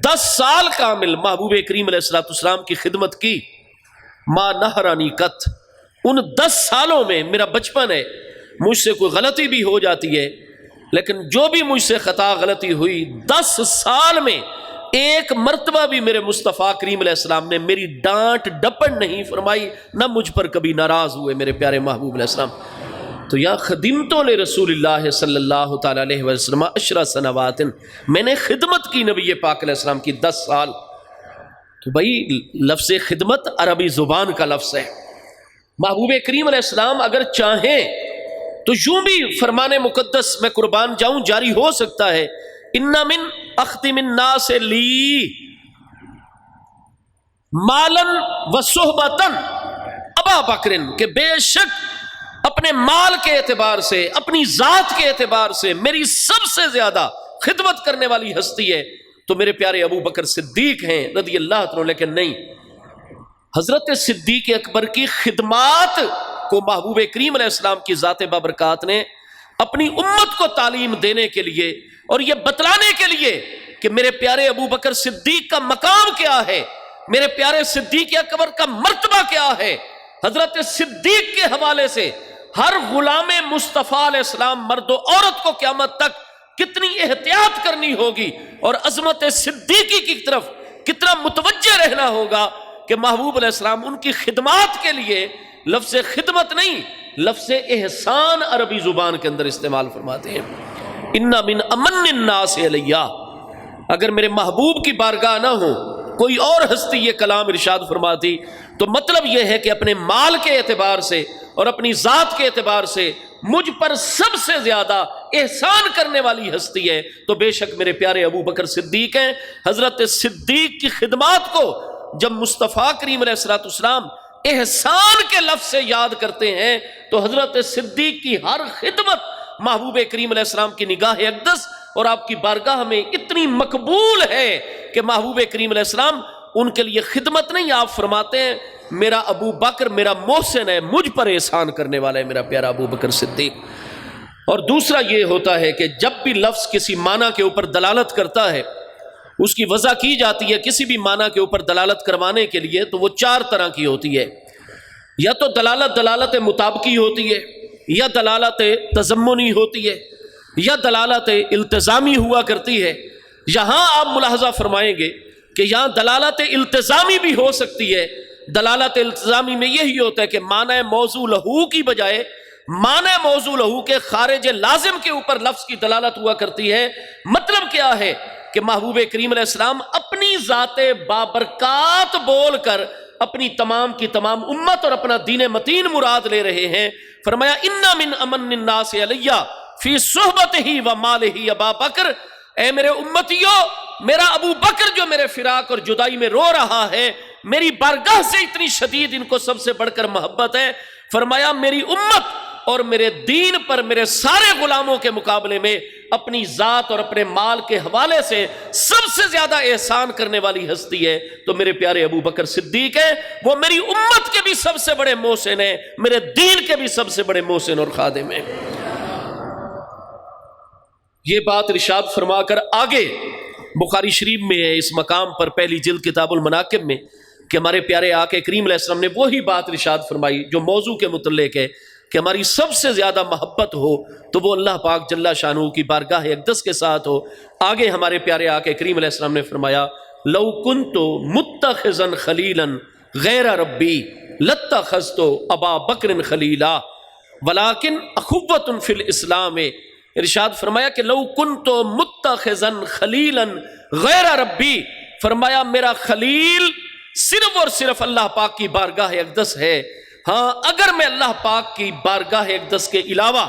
10 سال کامل محبوب کریم علیہ الصلوۃ والسلام کی خدمت کی۔ ما نہرانی قط، ان 10 سالوں میں میرا بچپن ہے، مجھ سے کوئی غلطی بھی ہو جاتی ہے، لیکن جو بھی مجھ سے خطا غلطی ہوئی 10 سال میں ایک مرتبہ بھی میرے مصطفیٰ کریم علیہ السلام نے میری ڈانٹ ڈپٹ نہیں فرمائی، نہ مجھ پر کبھی ناراض ہوئے میرے پیارے محبوب علیہ السلام۔ تو یا خدمت لرسول اللہ صلی اللہ تعالی علیہ وسلم 10 سنوات، میں نے خدمت کی نبی پاک علیہ السلام کی 10 سال۔ تو بھائی لفظ خدمت عربی زبان کا لفظ ہے۔ محبوب کریم علیہ السلام اگر چاہیں تو یوں بھی فرمان مقدس میں قربان جاؤں جاری ہو سکتا ہے، اِنَّ مِنْ أَخْدِمِ النَّاسِ لِي مَالًا وَصُحْبَةً ابا بکر، کہ بے شک اپنے مال کے اعتبار سے، اپنی ذات کے اعتبار سے میری سب سے زیادہ خدمت کرنے والی ہستی ہے تو میرے پیارے ابو بکر صدیق ہیں رضی اللہ عنہ۔ لیکن نہیں، حضرت صدیق اکبر کی خدمات کو محبوب کریم علیہ السلام کی ذات بابرکات نے اپنی امت کو تعلیم دینے کے لیے اور یہ بتلانے کے لیے کہ میرے پیارے ابو بکر صدیق کا مقام کیا ہے، میرے پیارے صدیق اکبر کا مرتبہ کیا ہے، حضرت صدیق کے حوالے سے ہر غلام مصطفیٰ علیہ السلام مرد و عورت کو قیامت تک کتنی احتیاط کرنی ہوگی اور عظمت صدیقی کی طرف کتنا متوجہ رہنا ہوگا کہ محبوب علیہ السلام ان کی خدمات کے لیے لفظ خدمت نہیں، لفظ احسان عربی زبان کے اندر استعمال فرماتے ہیں۔ اِنَّ مِنْ أَمَنِّ النَّاسِ عَلَيَّ، اگر میرے محبوب کی بارگاہ نہ ہو کوئی اور ہستی یہ کلام ارشاد فرماتی تو مطلب یہ ہے کہ اپنے مال کے اعتبار سے اور اپنی ذات کے اعتبار سے مجھ پر سب سے زیادہ احسان کرنے والی ہستی ہے تو بے شک میرے پیارے ابو بکر صدیق ہیں۔ حضرت صدیق کی خدمات کو جب مصطفیٰ کریم علیہ الصلوۃ والسلام احسان کے لفظ سے یاد کرتے ہیں تو حضرت صدیق کی ہر خدمت محبوب کریم علیہ السلام کی نگاہ اقدس اور آپ کی بارگاہ میں اتنی مقبول ہے کہ محبوب کریم علیہ السلام ان کے لیے خدمت نہیں، آپ فرماتے ہیں میرا ابو بکر میرا محسن ہے، مجھ پر احسان کرنے والا ہے میرا پیارا ابو بکر صدیق۔ اور دوسرا یہ ہوتا ہے کہ جب بھی لفظ کسی معنی کے اوپر دلالت کرتا ہے، اس کی وضع کی جاتی ہے کسی بھی معنی کے اوپر دلالت کروانے کے لیے تو وہ 4 طرح کی ہوتی ہے، یا تو دلالت مطابقی ہوتی ہے، یا دلالت تضمنی ہوتی ہے، یا دلالت التزامی ہوا کرتی ہے۔ یہاں آپ ملاحظہ فرمائیں گے کہ یہاں دلالت التزامی بھی ہو سکتی ہے۔ دلالت التزامی میں یہی ہوتا ہے کہ معنی موضوع لہو کی بجائے معنی موضوع لہو کے خارج لازم کے اوپر لفظ کی دلالت ہوا کرتی ہے۔ مطلب کیا ہے کہ محبوب کریم علیہ السلام اپنی ذات بابرکات بول کر اپنی تمام کی تمام امت اور اپنا دین متین مراد لے رہے ہیں۔ فرمایا اِنَّ مِنْ أَمَنِّ النَّاسِ عَلَيَّ فِي صُحْبَتِهِ وَمَالِهِ ابا بکر، اے میرے امتیو، میرا ابو بکر جو میرے فراق اور جدائی میں رو رہا ہے، میری بارگاہ سے اتنی شدید ان کو سب سے بڑھ کر محبت ہے۔ فرمایا میری امت اور میرے دین پر میرے سارے غلاموں کے مقابلے میں اپنی ذات اور اپنے مال کے حوالے سے سب سے زیادہ احسان کرنے والی ہستی ہے تو میرے پیارے ابو بکر صدیق ہے۔ وہ میری امت کے بھی سب سے بڑے محسن ہیں، میرے دین کے بھی سب سے بڑے محسن اور خادم ہیں۔ یہ بات ارشاد فرما کر آگے بخاری شریف میں ہے، اس مقام پر پہلی جلد کتاب المناقب میں کہ ہمارے پیارے آقا کریم علیہ السلام نے وہی بات ارشاد فرمائی جو موضوع کے متعلق ہے کہ ہماری سب سے زیادہ محبت ہو تو وہ اللہ پاک جل شانہ کی بارگاہ اقدس کے ساتھ ہو۔ آگے ہمارے پیارے آقا کریم علیہ السلام نے فرمایا لو کنت متخذا خلیلا غیر ربی لاتخذت ابا بکر خلیلا ولکن اخوۃ فی الاسلام۔ ارشاد فرمایا کہ لو کنت متخذا خلیلا غیر ربی، فرمایا میرا خلیل صرف اور صرف اللہ پاک کی بارگاہ اقدس ہے۔ ہاں اگر میں اللہ پاک کی بارگاہ اقدس کے علاوہ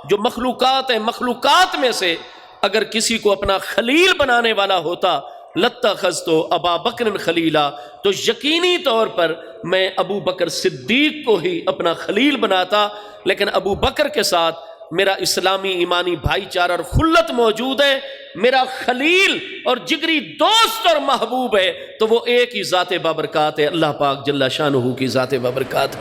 جو مخلوقات ہیں، مخلوقات میں سے اگر کسی کو اپنا خلیل بنانے والا ہوتا لاتخذت ابا بکر خلیلا، تو یقینی طور پر میں ابو بکر صدیق کو ہی اپنا خلیل بناتا۔ لیکن ابو بکر کے ساتھ میرا اسلامی ایمانی بھائی چارہ اور خلت موجود ہے، میرا خلیل اور جگری دوست اور محبوب ہے تو وہ ایک ہی ذات بابرکات ہے، اللہ پاک جل شانہ کی ذات بابرکات۔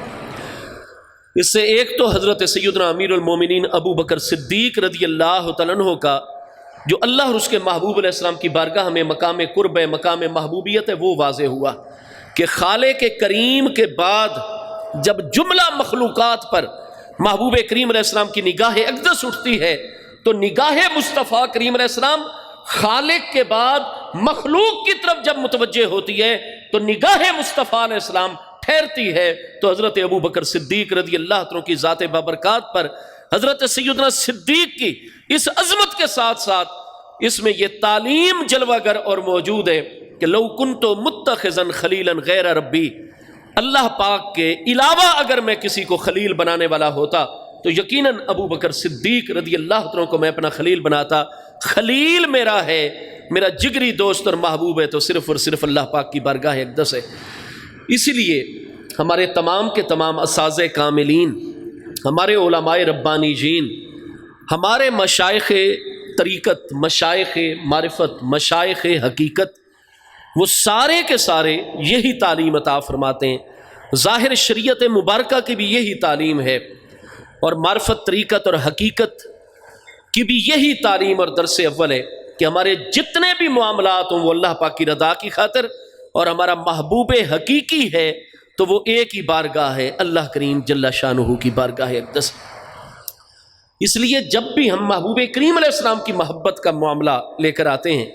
اس سے ایک تو حضرت سیدنا امیر المومنین ابو بکر صدیق رضی اللہ تعالیٰ عنہ کا جو اللہ اور اس کے محبوب علیہ السلام کی بارگاہ میں مقام قرب ہے، مقام محبوبیت ہے، وہ واضح ہوا کہ خالق کریم کے بعد جب جملہ مخلوقات پر محبوب کریم علیہ السلام کی نگاہ اقدس اٹھتی ہے تو نگاہ مصطفیٰ کریم علیہ السلام خالق کے بعد مخلوق کی طرف جب متوجہ ہوتی ہے تو نگاہ مصطفیٰ علیہ السلام ٹھہرتی ہے۔ تو حضرت ابو بکر صدیق رضی اللہ عنہ کی ذات بابرکات پر حضرت سیدنا صدیق کی اس عظمت کے ساتھ ساتھ اس میں یہ تعلیم جلوہ گر اور موجود ہے کہ لو کنت متخذا خلیلا غیر ربی، اللہ پاک کے علاوہ اگر میں کسی کو خلیل بنانے والا ہوتا تو یقیناً ابو بکر صدیق رضی اللہ عنہ کو میں اپنا خلیل بناتا۔ خلیل میرا ہے، میرا جگری دوست اور محبوب ہے تو صرف اور صرف اللہ پاک کی بارگاہ اقدس ہے۔ اسی لیے ہمارے تمام کے تمام اساتذہ کاملین، ہمارے علماء ربانیین، ہمارے مشائخ طریقت، مشائخ معرفت، مشائخ حقیقت، وہ سارے کے سارے یہی تعلیم عطا فرماتے ہیں۔ ظاہر شریعت مبارکہ کی بھی یہی تعلیم ہے اور معرفت، طریقت اور حقیقت کی بھی یہی تعلیم اور درس اول ہے کہ ہمارے جتنے بھی معاملات ہوں وہ اللہ پاک کی رضا کی خاطر، اور ہمارا محبوب حقیقی ہے تو وہ ایک ہی بارگاہ ہے، اللہ کریم جل شانہ کی بارگاہ اقدس۔ اس لیے جب بھی ہم محبوب کریم علیہ السلام کی محبت کا معاملہ لے کر آتے ہیں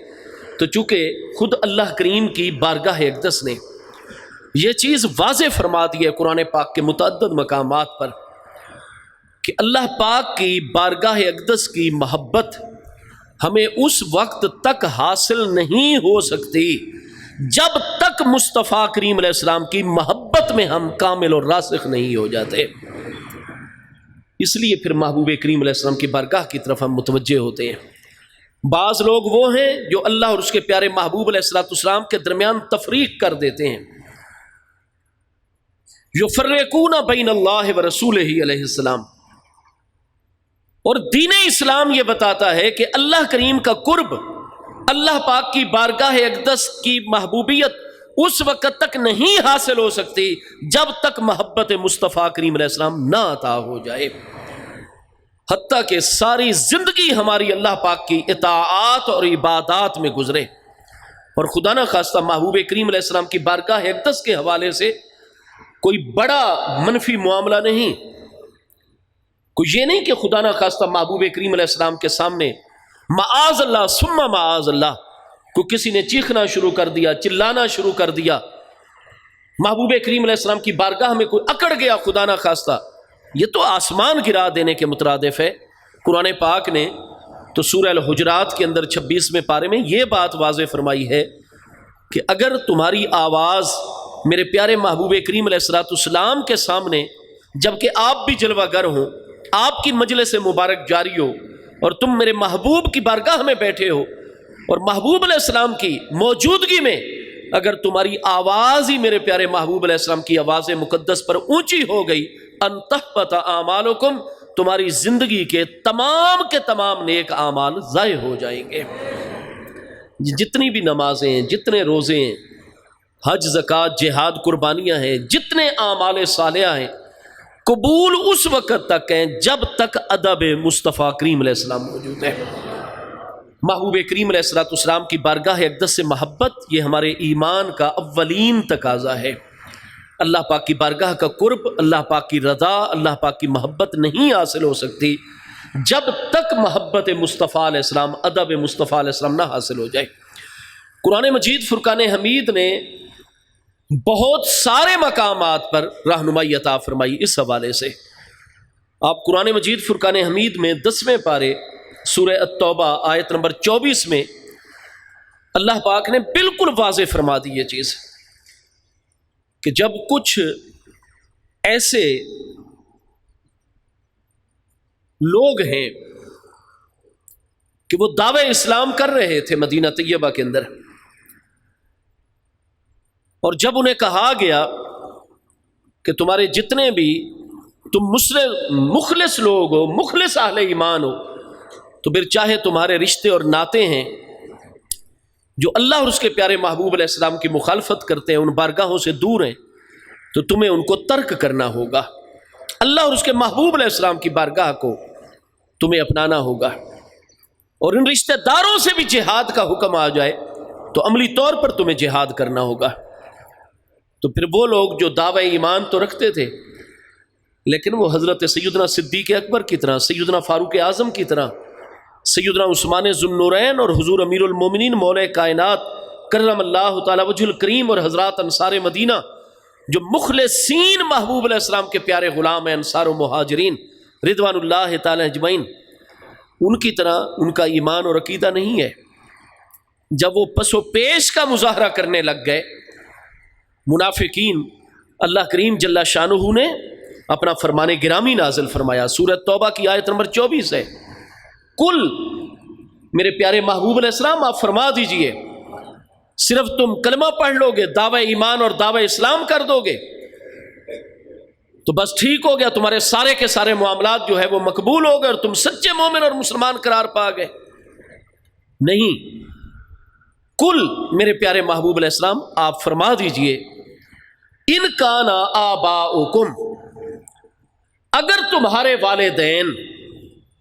تو چونکہ خود اللہ کریم کی بارگاہ اقدس نے یہ چیز واضح فرما دی ہے قرآن پاک کے متعدد مقامات پر کہ اللہ پاک کی بارگاہ اقدس کی محبت ہمیں اس وقت تک حاصل نہیں ہو سکتی جب تک مصطفیٰ کریم علیہ السلام کی محبت میں ہم کامل اور راسخ نہیں ہو جاتے۔ اس لیے پھر محبوب کریم علیہ السلام کی بارگاہ کی طرف ہم متوجہ ہوتے ہیں۔ بعض لوگ وہ ہیں جو اللہ اور اس کے پیارے محبوب علیہ السلام کے درمیان تفریق کر دیتے ہیں، یفرقون بین اللہ ورسولہ علیہ السلام، اور دین اسلام یہ بتاتا ہے کہ اللہ کریم کا قرب، اللہ پاک کی بارگاہ اقدس کی محبوبیت اس وقت تک نہیں حاصل ہو سکتی جب تک محبت مصطفیٰ کریم علیہ السلام نہ عطا ہو جائے، حتیٰ کہ ساری زندگی ہماری اللہ پاک کی اطاعات اور عبادات میں گزرے، اور خدا نہ خواستہ محبوب کریم علیہ السلام کی بارگاہ اقدس کے حوالے سے کوئی بڑا منفی معاملہ نہیں، کوئی یہ نہیں کہ خدا نہ خواستہ محبوب کریم علیہ السلام کے سامنے معاذ اللہ ثم معاذ اللہ کو کسی نے چیخنا شروع کر دیا، چلانا شروع کر دیا، محبوب کریم علیہ السلام کی بارگاہ میں کوئی اکڑ گیا خدا نہ خواستہ، یہ تو آسمان گرا دینے کے مترادف ہے۔ قرآن پاک نے تو سورہ الحجرات کے اندر 26ویں پارے میں یہ بات واضح فرمائی ہے کہ اگر تمہاری آواز میرے پیارے محبوب کریم علیہ السلام کے سامنے جبکہ آپ بھی جلوہ گر ہوں، آپ کی مجلس مبارک جاری ہو اور تم میرے محبوب کی بارگاہ میں بیٹھے ہو اور محبوب علیہ السلام کی موجودگی میں اگر تمہاری آواز ہی میرے پیارے محبوب علیہ السلام کی آواز مقدس پر اونچی ہو گئی، ان تحبط اعمالکم، تمہاری زندگی کے تمام نیک اعمال ضائع ہو جائیں گے۔ جتنی بھی نمازیں، جتنے روزے ہیں، حج، زکوٰۃ، جہاد، قربانیاں ہیں، جتنے اعمال صالحہ ہیں، قبول اس وقت تک ہیں جب تک ادب مصطفیٰ کریم علیہ السلام موجود ہے۔ محبوب کریم علیہ الصلوۃ والسلام کی بارگاہ اقدس سے محبت یہ ہمارے ایمان کا اولین تقاضا ہے۔ اللہ پاک کی بارگاہ کا قرب، اللہ پاک کی رضا، اللہ پاک کی محبت نہیں حاصل ہو سکتی جب تک محبت مصطفیٰ علیہ السلام، ادب مصطفیٰ علیہ السلام نہ حاصل ہو جائے۔ قرآن مجید فرقان حمید نے بہت سارے مقامات پر رہنمائی عطا فرمائی اس حوالے سے۔ آپ قرآن مجید فرقان حمید میں 10ویں پارے سورہ التوبہ آیت نمبر 24 میں اللہ پاک نے بالکل واضح فرما دی یہ چیز کہ جب کچھ ایسے لوگ ہیں کہ وہ دعوے اسلام کر رہے تھے مدینہ طیبہ کے اندر، اور جب انہیں کہا گیا کہ تمہارے جتنے بھی تم مخلص لوگ ہو، مخلص اہل ایمان ہو، تو پھر چاہے تمہارے رشتے اور ناتے ہیں جو اللہ اور اس کے پیارے محبوب علیہ السلام کی مخالفت کرتے ہیں، ان بارگاہوں سے دور ہیں، تو تمہیں ان کو ترک کرنا ہوگا۔ اللہ اور اس کے محبوب علیہ السلام کی بارگاہ کو تمہیں اپنانا ہوگا، اور ان رشتہ داروں سے بھی جہاد کا حکم آ جائے تو عملی طور پر تمہیں جہاد کرنا ہوگا۔ تو پھر وہ لوگ جو دعوی ایمان تو رکھتے تھے لیکن وہ حضرت سیدنا صدیق اکبر کی طرح، سیدنا فاروق اعظم کی طرح، سیدنا عثمان ذو النورین اور حضور امیر المومنین مولا کائنات کرم اللہ تعالی وجہ الکریم اور حضرات انصار مدینہ جو مخلصین محبوب علیہ السلام کے پیارے غلام ہیں، انصار و مہاجرین رضوان اللہ تعالی اجمعین، ان کی طرح ان کا ایمان اور عقیدہ نہیں ہے۔ جب وہ پس و پیش کا مظاہرہ کرنے لگ گئے منافقین، اللہ کریم جل شانہ نے اپنا فرمان گرامی نازل فرمایا۔ سورۃ توبہ کی آیت نمبر 24 ہے، کل میرے پیارے محبوب علیہ السلام آپ فرما دیجئے صرف تم کلمہ پڑھ لو گے، دعوی ایمان اور دعوی اسلام کر دو گے تو بس ٹھیک ہو گیا، تمہارے سارے کے سارے معاملات جو ہے وہ مقبول ہو گئے اور تم سچے مومن اور مسلمان قرار پا گئے۔ نہیں، کل میرے پیارے محبوب علیہ السلام آپ فرما دیجئے ان کان آباؤکم، اگر تمہارے والدین،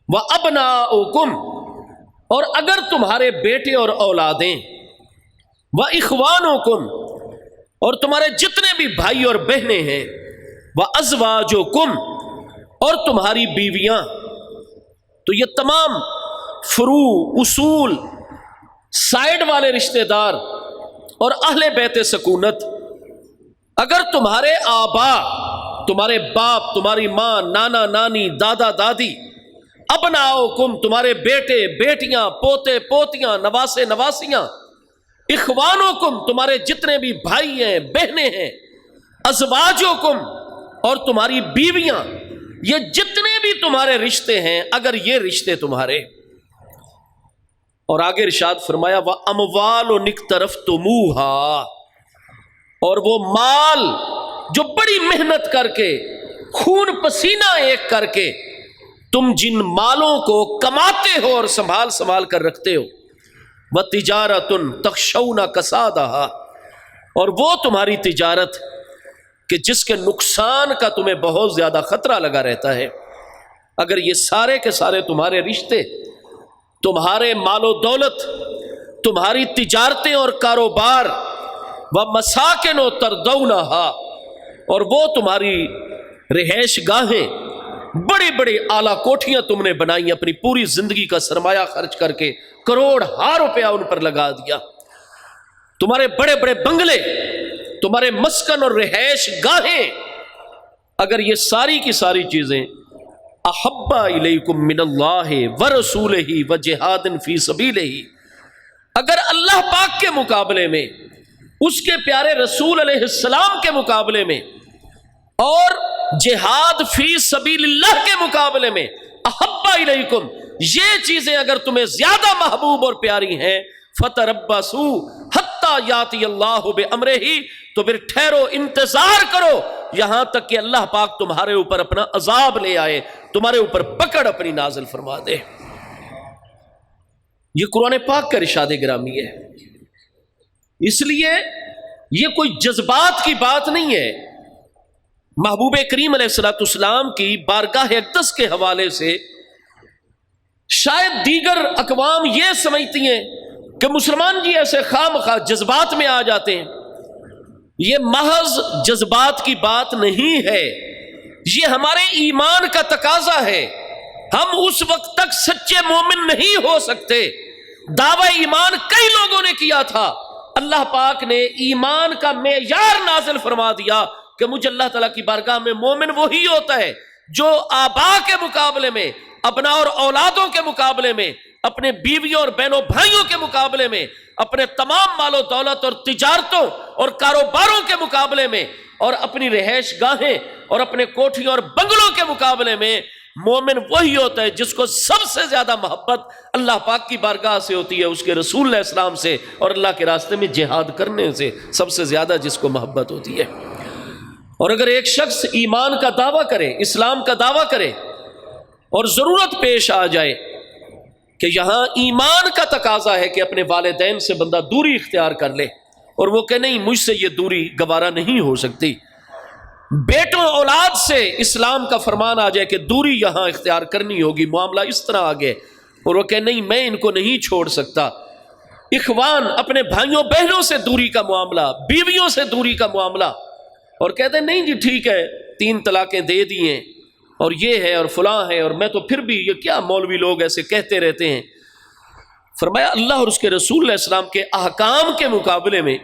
و ابناؤکم، اور اگر تمہارے بیٹے اور اولادیں، و اخوانکم، اور تمہارے جتنے بھی بھائی اور بہنیں ہیں، و ازواجکم، اور تمہاری بیویاں، تو یہ تمام فروع، اصول، سائیڈ والے رشتہ دار اور اہل بیت سکونت، اگر تمہارے آبا، تمہارے باپ، تمہاری ماں، نانا نانی، دادا دادی، ابناؤکم، تمہارے بیٹے بیٹیاں، پوتے پوتیاں، نواسے نواسیاں، اخوانکم، تمہارے جتنے بھی بھائی ہیں بہنیں ہیں، ازواجکم، اور تمہاری بیویاں، یہ جتنے بھی تمہارے رشتے ہیں، اگر یہ رشتے تمہارے، اور آگے ارشاد فرمایا وَأَمْوَالٌ اقْتَرَفْتُمُوهَا، اور وہ مال جو بڑی محنت کر کے، خون پسینہ ایک کر کے تم جن مالوں کو کماتے ہو اور سنبھال سنبھال کر رکھتے ہو، وَتِجَارَةٌ تَخْشَوْنَ كَسَادَهَا، اور وہ تمہاری تجارت کہ جس کے نقصان کا تمہیں بہت زیادہ خطرہ لگا رہتا ہے، اگر یہ سارے کے سارے تمہارے رشتے، تمہارے مال و دولت، تمہاری تجارتیں اور کاروبار، وَمَسَاكِنُ تَرْضَوْنَهَا، اور وہ تمہاری رہائش گاہیں، بڑی بڑی اعلیٰ کوٹھیاں تم نے بنائی، اپنی پوری زندگی کا سرمایہ خرچ کر کے کروڑ ہار روپیہ ان پر لگا دیا، تمہارے بڑے بڑے بنگلے، تمہارے مسکن اور رہائش گاہیں، اگر یہ ساری کی ساری چیزیں احب الیکم من اللہ ورسولہ وجہاد فی سبیلہ، اگر اللہ پاک کے مقابلے میں، اس کے پیارے رسول علیہ السلام کے مقابلے میں، اور جہاد فی سبیل اللہ کے مقابلے میں احب الیکم، یہ چیزیں اگر تمہیں زیادہ محبوب اور پیاری ہیں، فتربصوا حتی یاتی اللہ بامرہ، تو پھر ٹھہرو، انتظار کرو یہاں تک کہ اللہ پاک تمہارے اوپر اپنا عذاب لے آئے، تمہارے اوپر پکڑ اپنی نازل فرما دے۔ یہ قرآن پاک کا ارشاد گرامی ہے، اس لیے یہ کوئی جذبات کی بات نہیں ہے۔ محبوب کریم علیہ الصلوۃ والسلام کی بارگاہ اقدس کے حوالے سے شاید دیگر اقوام یہ سمجھتی ہیں کہ مسلمان جی ایسے خواہ مخواہ جذبات میں آ جاتے ہیں. یہ محض جذبات کی بات نہیں ہے، یہ ہمارے ایمان کا تقاضا ہے. ہم اس وقت تک سچے مومن نہیں ہو سکتے. دعوی ایمان کئی لوگوں نے کیا تھا، اللہ پاک نے ایمان کا معیار نازل فرما دیا کہ مجھے اللہ تعالیٰ کی بارگاہ میں مومن وہی ہوتا ہے جو آبا کے مقابلے میں، ابنا اور اولادوں کے مقابلے میں، اپنے بیویوں اور بہنوں بھائیوں کے مقابلے میں، اپنے تمام مال و دولت اور تجارتوں اور کاروباروں کے مقابلے میں، اور اپنی رہائش گاہیں اور اپنے کوٹھیوں اور بنگلوں کے مقابلے میں مومن وہی ہوتا ہے جس کو سب سے زیادہ محبت اللہ پاک کی بارگاہ سے ہوتی ہے، اس کے رسول علیہ السلام سے، اور اللہ کے راستے میں جہاد کرنے سے سب سے زیادہ جس کو محبت ہوتی ہے. اور اگر ایک شخص ایمان کا دعویٰ کرے، اسلام کا دعویٰ کرے، اور ضرورت پیش آ جائے کہ یہاں ایمان کا تقاضا ہے کہ اپنے والدین سے بندہ دوری اختیار کر لے، اور وہ کہ نہیں مجھ سے یہ دوری گوارا نہیں ہو سکتی، بیٹوں اولاد سے اسلام کا فرمان آ جائے کہ دوری یہاں اختیار کرنی ہوگی، معاملہ اس طرح آگے، اور وہ کہ نہیں میں ان کو نہیں چھوڑ سکتا، اخوان اپنے بھائیوں بہنوں سے دوری کا معاملہ، بیویوں سے دوری کا معاملہ، اور کہتے ہیں نہیں جی ٹھیک ہے 3 طلاقیں دے دی ہیں اور یہ ہے اور فلاں ہے، اور میں تو پھر بھی یہ کیا مولوی لوگ ایسے کہتے رہتے ہیں. فرمایا اللہ اور اس کے رسول علیہ السلام کے احکام کے مقابلے میں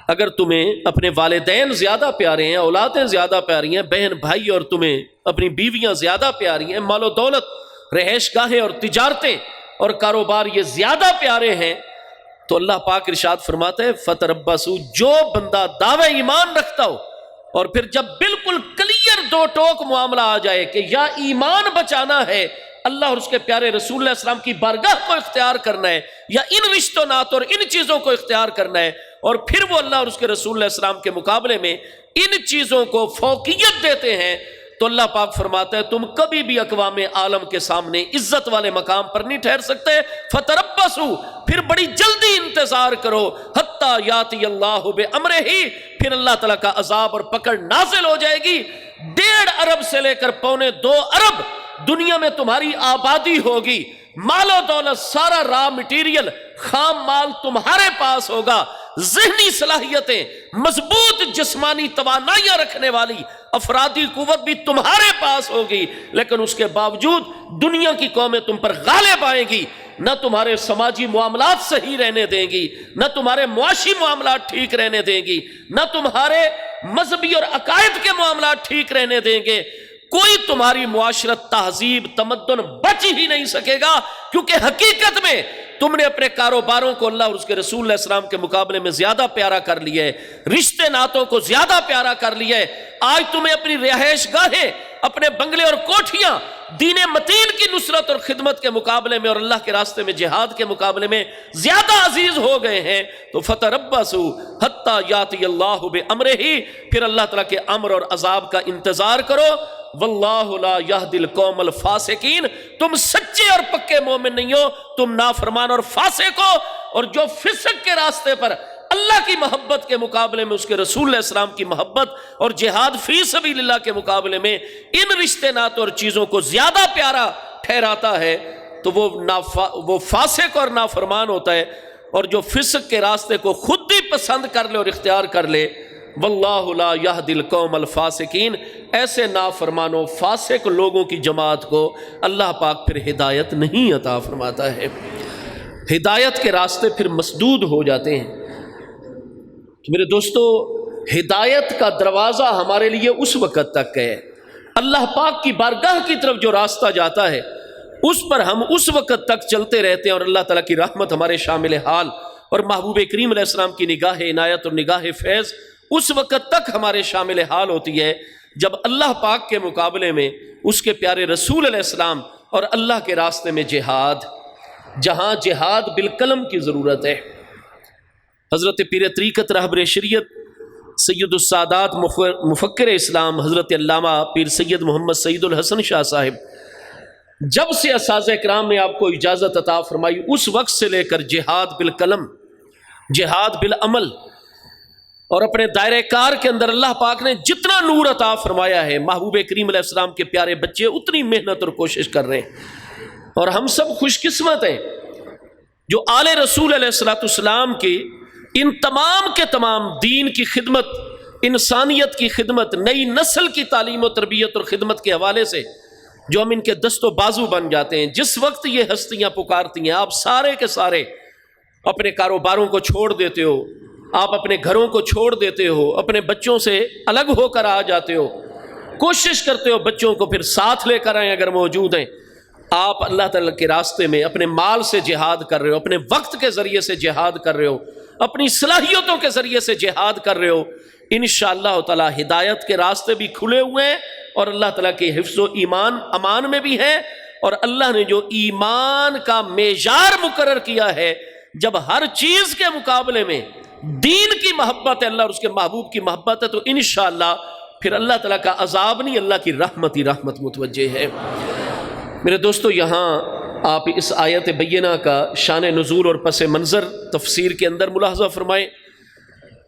اگر تمہیں اپنے والدین زیادہ پیارے ہیں، اولادیں زیادہ پیاری ہیں، بہن بھائی اور تمہیں اپنی بیویاں زیادہ پیاری ہیں، مال و دولت، رہائش گاہیں اور تجارتیں اور کاروبار یہ زیادہ پیارے ہیں، تو اللہ پاک ارشاد فرماتا ہے فتربصوا، جو بندہ دعوی ایمان رکھتا ہو اور پھر جب بالکل کلیئر 2 ٹوک معاملہ آ جائے کہ یا ایمان بچانا ہے، اللہ اور اس کے پیارے رسول علیہ السلام کی بارگاہ کو اختیار کرنا ہے، یا ان رشتوں نات اور ان چیزوں کو اختیار کرنا ہے، اور پھر وہ اللہ اور اس کے رسول علیہ السلام کے مقابلے میں ان چیزوں کو فوقیت دیتے ہیں، تو اللہ پاک فرماتا ہے تم کبھی بھی اقوام عالم کے سامنے عزت والے مقام پر نہیں ٹھہر سکتے. فتربصوا، پھر بڑی جلدی انتظار کرو، حتی یاتی اللہ بامرہ، پھر اللہ تعالیٰ کا عذاب اور پکڑ نازل ہو جائے گی. 1.5 ارب سے لے کر 2.25 ارب دنیا میں تمہاری آبادی ہوگی، مال و دولت، سارا را مٹیریل، خام مال تمہارے پاس ہوگا، ذہنی صلاحیتیں، مضبوط جسمانی توانائیاں رکھنے والی افرادی قوت بھی تمہارے پاس ہوگی، لیکن اس کے باوجود دنیا کی قومیں تم پر غالب آئیں گی، نہ تمہارے سماجی معاملات صحیح رہنے دیں گی، نہ تمہارے معاشی معاملات ٹھیک رہنے دیں گی، نہ تمہارے مذہبی اور عقائد کے معاملات ٹھیک رہنے دیں گے. کوئی تمہاری معاشرت، تہذیب، تمدن بچ ہی نہیں سکے گا، کیونکہ حقیقت میں تم نے اپنے کاروباروں کو اللہ اور اس کے رسول علیہ السلام کے مقابلے میں زیادہ پیارا کر لیا ہے، رشتے ناتوں کو زیادہ پیارا کر لیا ہے. آج تمہیں اپنی رہائش گاہیں، اپنے بنگلے اور کوٹھیاں دین متین کی نصرت اور خدمت کے مقابلے میں اور اللہ کے راستے میں جہاد کے مقابلے میں زیادہ عزیز ہو گئے ہیں. تو فتربصوا حتی یاتی اللہ بامرہ، پھر اللہ تعالیٰ کے امر اور عذاب کا انتظار کرو. واللہ لا یہدی القوم الفاسقین، تم سچے اور پکے مومن نہیں ہو، تم نافرمان اور فاسق ہو، اور جو فسق کے راستے پر اللہ کی محبت کے مقابلے میں اس کے رسول علیہ السلام کی محبت اور جہاد فی سبیل اللہ کے مقابلے میں ان رشتے نات اور چیزوں کو زیادہ پیارا ٹھہراتا ہے، تو وہ فاسق اور نافرمان ہوتا ہے. اور جو فسق کے راستے کو خود ہی پسند کر لے اور اختیار کر لے، واللہ لا یہدی القوم الفاسقین، ایسے نافرمان و فاسق لوگوں کی جماعت کو اللہ پاک پھر ہدایت نہیں عطا فرماتا ہے. ہدایت کے راستے پھر مسدود ہو جاتے ہیں. میرے دوستو، ہدایت کا دروازہ ہمارے لیے اس وقت تک ہے، اللہ پاک کی بارگاہ کی طرف جو راستہ جاتا ہے اس پر ہم اس وقت تک چلتے رہتے ہیں، اور اللہ تعالیٰ کی رحمت ہمارے شامل حال اور محبوب کریم علیہ السلام کی نگاہ عنایت اور نگاہ فیض اس وقت تک ہمارے شامل حال ہوتی ہے جب اللہ پاک کے مقابلے میں اس کے پیارے رسول علیہ السلام اور اللہ کے راستے میں جہاد، جہاں جہاد بالقلم کی ضرورت ہے. حضرت پیر طریقت رہبر شریعت سید السادات مفکر اسلام حضرت علامہ پیر سید محمد سعید الحسن شاہ صاحب جب سے اساتذہ کرام نے آپ کو اجازت عطا فرمائی، اس وقت سے لے کر جہاد بالقلم، جہاد بالعمل، اور اپنے دائرہ کار کے اندر اللہ پاک نے جتنا نور عطا فرمایا ہے، محبوب کریم علیہ السلام کے پیارے بچے اتنی محنت اور کوشش کر رہے ہیں. اور ہم سب خوش قسمت ہیں جو آل رسول علیہ الصلوۃ والسلام کے ان تمام کے تمام دین کی خدمت، انسانیت کی خدمت، نئی نسل کی تعلیم و تربیت اور خدمت کے حوالے سے جو ہم ان کے دست و بازو بن جاتے ہیں۔ جس وقت یہ ہستیاں پکارتی ہیں، آپ سارے کے سارے اپنے کاروباروں کو چھوڑ دیتے ہو، آپ اپنے گھروں کو چھوڑ دیتے ہو، اپنے بچوں سے الگ ہو کر آ جاتے ہو، کوشش کرتے ہو بچوں کو پھر ساتھ لے کر آئیں اگر موجود ہیں۔ آپ اللہ تعالیٰ کے راستے میں اپنے مال سے جہاد کر رہے ہو، اپنے وقت کے ذریعے سے جہاد کر رہے ہو، اپنی صلاحیتوں کے ذریعے سے جہاد کر رہے ہو۔ انشاءاللہ تعالیٰ ہدایت کے راستے بھی کھلے ہوئے ہیں اور اللہ تعالیٰ کے حفظ و ایمان امان میں بھی ہے۔ اور اللہ نے جو ایمان کا معیار مقرر کیا ہے، جب ہر چیز کے مقابلے میں دین کی محبت ہے، اللہ اور اس کے محبوب کی محبت ہے، تو انشاءاللہ پھر اللہ تعالیٰ کا عذاب نہیں، اللہ کی رحمت ہی رحمت متوجہ ہے۔ میرے دوستو، یہاں آپ اس آیت بینہ کا شان نزول اور پس منظر تفسیر کے اندر ملاحظہ فرمائیں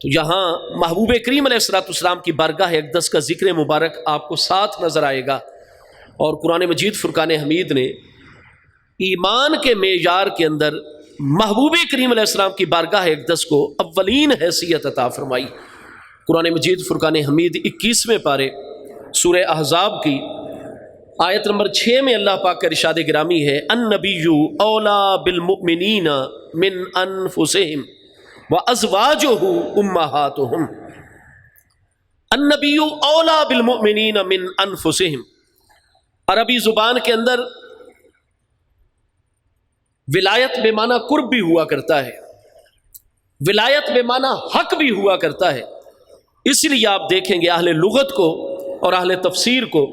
تو یہاں محبوب کریم علیہ الصلوۃ والسلام کی بارگاہ اقدس کا ذکر مبارک آپ کو ساتھ نظر آئے گا، اور قرآن مجید فرقان حمید نے ایمان کے معیار کے اندر محبوب کریم علیہ السلام کی بارگاہ اقدس کو اولین حیثیت عطا فرمائی۔ قرآن مجید فرقان حمید 21ویں پارے سورہ احزاب کی آیت نمبر 6 میں اللہ پاک کا ارشاد گرامی ہے، النبی اولا بالمؤمنین من انفسہم وازواجہ امہاتہم۔ النبی اولا بالمؤمنین من انفسہم، عربی زبان کے اندر ولایت بے معنی قرب بھی ہوا کرتا ہے، ولایت بے معنی حق بھی ہوا کرتا ہے۔ اس لیے آپ دیکھیں گے اہل لغت کو اور اہل تفسیر کو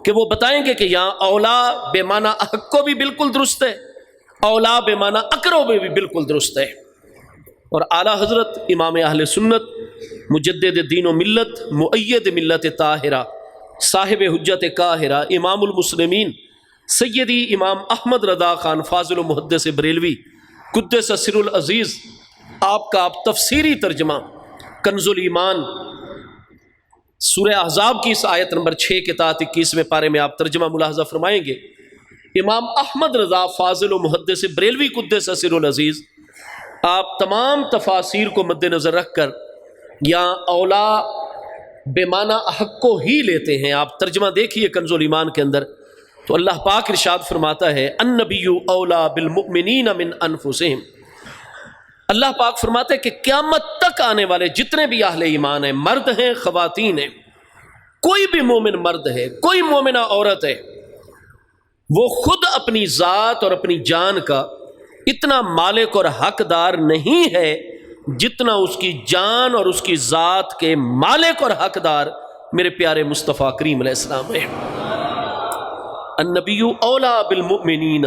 کہ وہ بتائیں گے کہ یہاں اولا بے معنی حق کو بھی بالکل درست ہے، اولا بے معنی اقرب میں بھی بالکل درست ہے۔ اور اعلیٰ حضرت امام اہل سنت مجدد دین و ملت مؤید ملت طاہرہ صاحب حجت قاہرہ امام المسلمین سیدی امام احمد رضا خان فاضل و محدث بریلوی قدس سر العزیز، آپ کا تفسیری ترجمہ کنز الایمان سورہ احزاب کی اس آیت نمبر 6 کے تحت 21ویں پارے میں آپ ترجمہ ملاحظہ فرمائیں گے۔ امام احمد رضا فاضل و محدث بریلوی قدس سر العزیز آپ تمام تفاسیر کو مد نظر رکھ کر یہاں اولا بے معنی حق کو ہی لیتے ہیں۔ آپ ترجمہ دیکھیے کنز الایمان کے اندر تو اللہ پاک ارشاد فرماتا ہے، النبی اولا بالمؤمنین من انفسہم۔ اللہ پاک فرماتے ہیں کہ قیامت تک آنے والے جتنے بھی اہل ایمان ہیں، مرد ہیں خواتین ہیں، کوئی بھی مومن مرد ہے، کوئی مومنہ عورت ہے، وہ خود اپنی ذات اور اپنی جان کا اتنا مالک اور حقدار نہیں ہے جتنا اس کی جان اور اس کی ذات کے مالک اور حقدار میرے پیارے مصطفیٰ کریم علیہ السلام ہے۔ النبی اولا بالمؤمنین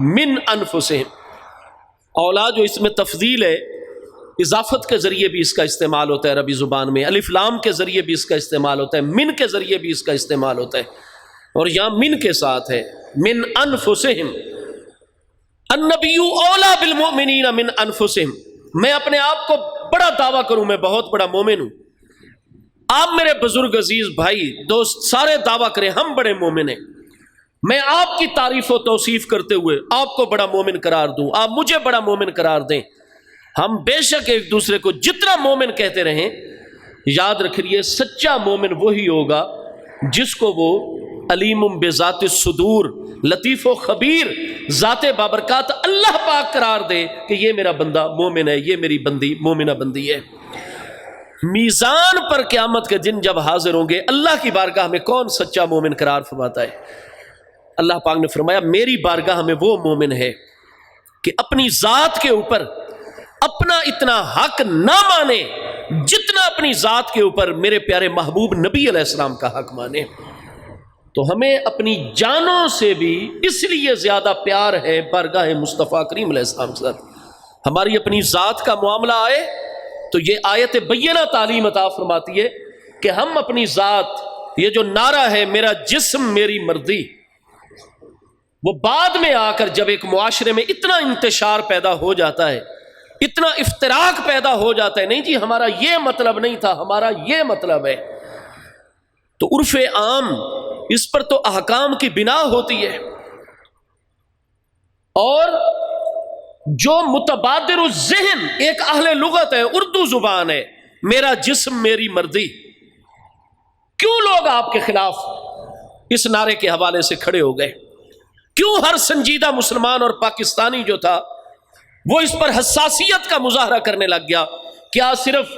من انفسہم، اولا جو اس میں تفضیل ہے، اضافت کے ذریعے بھی اس کا استعمال ہوتا ہے عربی زبان میں، الف لام کے ذریعے بھی اس کا استعمال ہوتا ہے، من کے ذریعے بھی اس کا استعمال ہوتا ہے، اور یہاں من کے ساتھ ہے، من انفسہم۔ النبی اولا بالمؤمنین من انفسہم، میں اپنے آپ کو بڑا دعویٰ کروں میں بہت بڑا مومن ہوں، آپ میرے بزرگ عزیز بھائی دوست سارے دعویٰ کریں ہم بڑے مومن ہیں، میں آپ کی تعریف و توصیف کرتے ہوئے آپ کو بڑا مومن قرار دوں، آپ مجھے بڑا مومن قرار دیں، ہم بے شک ایک دوسرے کو جتنا مومن کہتے رہیں، یاد رکھیے سچا مومن وہی ہوگا جس کو وہ علیم بذات الصدور، لطیف و خبیر، ذات بابرکات اللہ پاک قرار دے کہ یہ میرا بندہ مومن ہے، یہ میری بندی مومنہ بندی ہے۔ میزان پر قیامت کے دن جب حاضر ہوں گے، اللہ کی بارگاہ میں کون سچا مومن قرار فرماتا ہے؟ اللہ پاک نے فرمایا میری بارگاہ میں وہ مومن ہے کہ اپنی ذات کے اوپر اپنا اتنا حق نہ مانے جتنا اپنی ذات کے اوپر میرے پیارے محبوب نبی علیہ السلام کا حق مانے۔ تو ہمیں اپنی جانوں سے بھی اس لیے زیادہ پیار ہے بارگاہ مصطفیٰ کریم علیہ السلام کے ساتھ۔ ہماری اپنی ذات کا معاملہ آئے تو یہ آیت بینہ تعلیم عطا فرماتی ہے کہ ہم اپنی ذات، یہ جو نعرہ ہے میرا جسم میری مرضی، وہ بعد میں آ کر جب ایک معاشرے میں اتنا انتشار پیدا ہو جاتا ہے، اتنا افتراق پیدا ہو جاتا ہے، نہیں جی ہمارا یہ مطلب نہیں تھا، ہمارا یہ مطلب ہے، تو عرف عام اس پر تو احکام کی بنا ہوتی ہے۔ اور جو متبادر الذہن ایک اہل لغت ہے، اردو زبان ہے، میرا جسم میری مرضی، کیوں لوگ آپ کے خلاف اس نعرے کے حوالے سے کھڑے ہو گئے؟ کیوں ہر سنجیدہ مسلمان اور پاکستانی جو تھا وہ اس پر حساسیت کا مظاہرہ کرنے لگ گیا؟ کیا صرف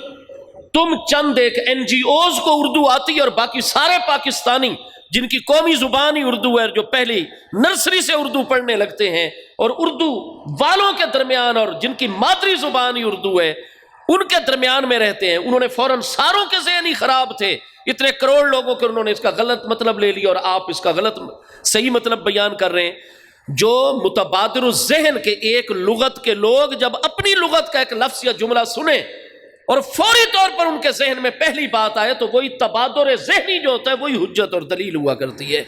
تم چند ایک این جی اوز کو اردو آتی ہے اور باقی سارے پاکستانی جن کی قومی زبان ہی اردو ہے، جو پہلی نرسری سے اردو پڑھنے لگتے ہیں، اور اردو والوں کے درمیان اور جن کی مادری زبان ہی اردو ہے ان کے درمیان میں رہتے ہیں، انہوں نے فوراً ساروں کے ذہن ہی خراب تھے، اتنے کروڑ لوگوں کے انہوں نے اس کا غلط مطلب لے لیا اور آپ اس کا غلط صحیح مطلب بیان کر رہے ہیں؟ جو متبادر الذہن کے ایک لغت کے لوگ جب اپنی لغت کا ایک لفظ یا جملہ سنیں اور فوری طور پر ان کے ذہن میں پہلی بات آئے تو وہی تبادر ذہنی جو ہوتا ہے وہی حجت اور دلیل ہوا کرتی ہے۔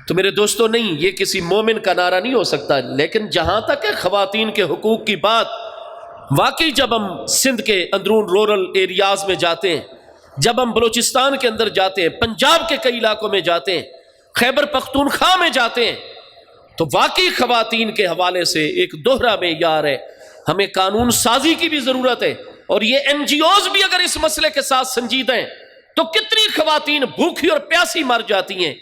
تو میرے دوستو، نہیں، یہ کسی مومن کا نعرہ نہیں ہو سکتا۔ لیکن جہاں تک ہے خواتین کے حقوق کی بات، واقعی جب ہم سندھ کے اندرون رورل ایریاز میں جاتے ہیں، جب ہم بلوچستان کے اندر جاتے ہیں، پنجاب کے کئی علاقوں میں جاتے ہیں، خیبر پختونخوا میں جاتے ہیں، تو واقعی خواتین کے حوالے سے ایک دوہرا معیار ہے۔ ہمیں قانون سازی کی بھی ضرورت ہے، اور یہ این جی اوز بھی اگر اس مسئلے کے ساتھ سنجیدہ ہیں تو کتنی خواتین بھوکی اور پیاسی مر جاتی ہیں،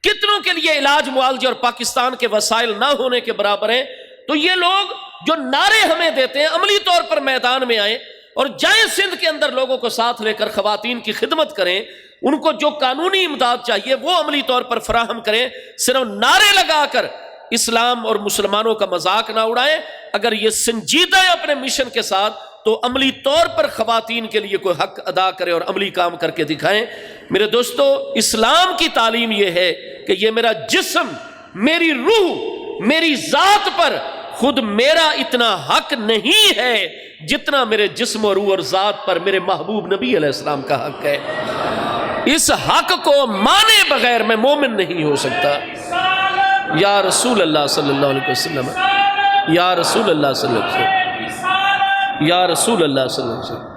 کتنوں کے لیے علاج معالجے اور پاکستان کے وسائل نہ ہونے کے برابر ہیں۔ تو یہ لوگ جو نعرے ہمیں دیتے ہیں عملی طور پر میدان میں آئیں اور جائیں سندھ کے اندر لوگوں کو ساتھ لے کر خواتین کی خدمت کریں، ان کو جو قانونی امداد چاہیے وہ عملی طور پر فراہم کریں، صرف نعرے لگا کر اسلام اور مسلمانوں کا مذاق نہ اڑائیں۔ اگر یہ سنجیدہ ہے اپنے مشن کے ساتھ تو عملی طور پر خواتین کے لیے کوئی حق ادا کرے اور عملی کام کر کے دکھائیں۔ میرے دوستو، اسلام کی تعلیم یہ ہے کہ یہ میرا جسم، میری روح، میری ذات پر خود میرا اتنا حق نہیں ہے جتنا میرے جسم اور روح اور ذات پر میرے محبوب نبی علیہ السلام کا حق ہے۔ اس حق کو مانے بغیر میں مومن نہیں ہو سکتا۔ یا رسول اللہ صلی اللہ علیہ وسلم، یا رسول اللہ صلی اللہ علیہ وسلم، یا رسول اللہ صلی اللہ علیہ وسلم۔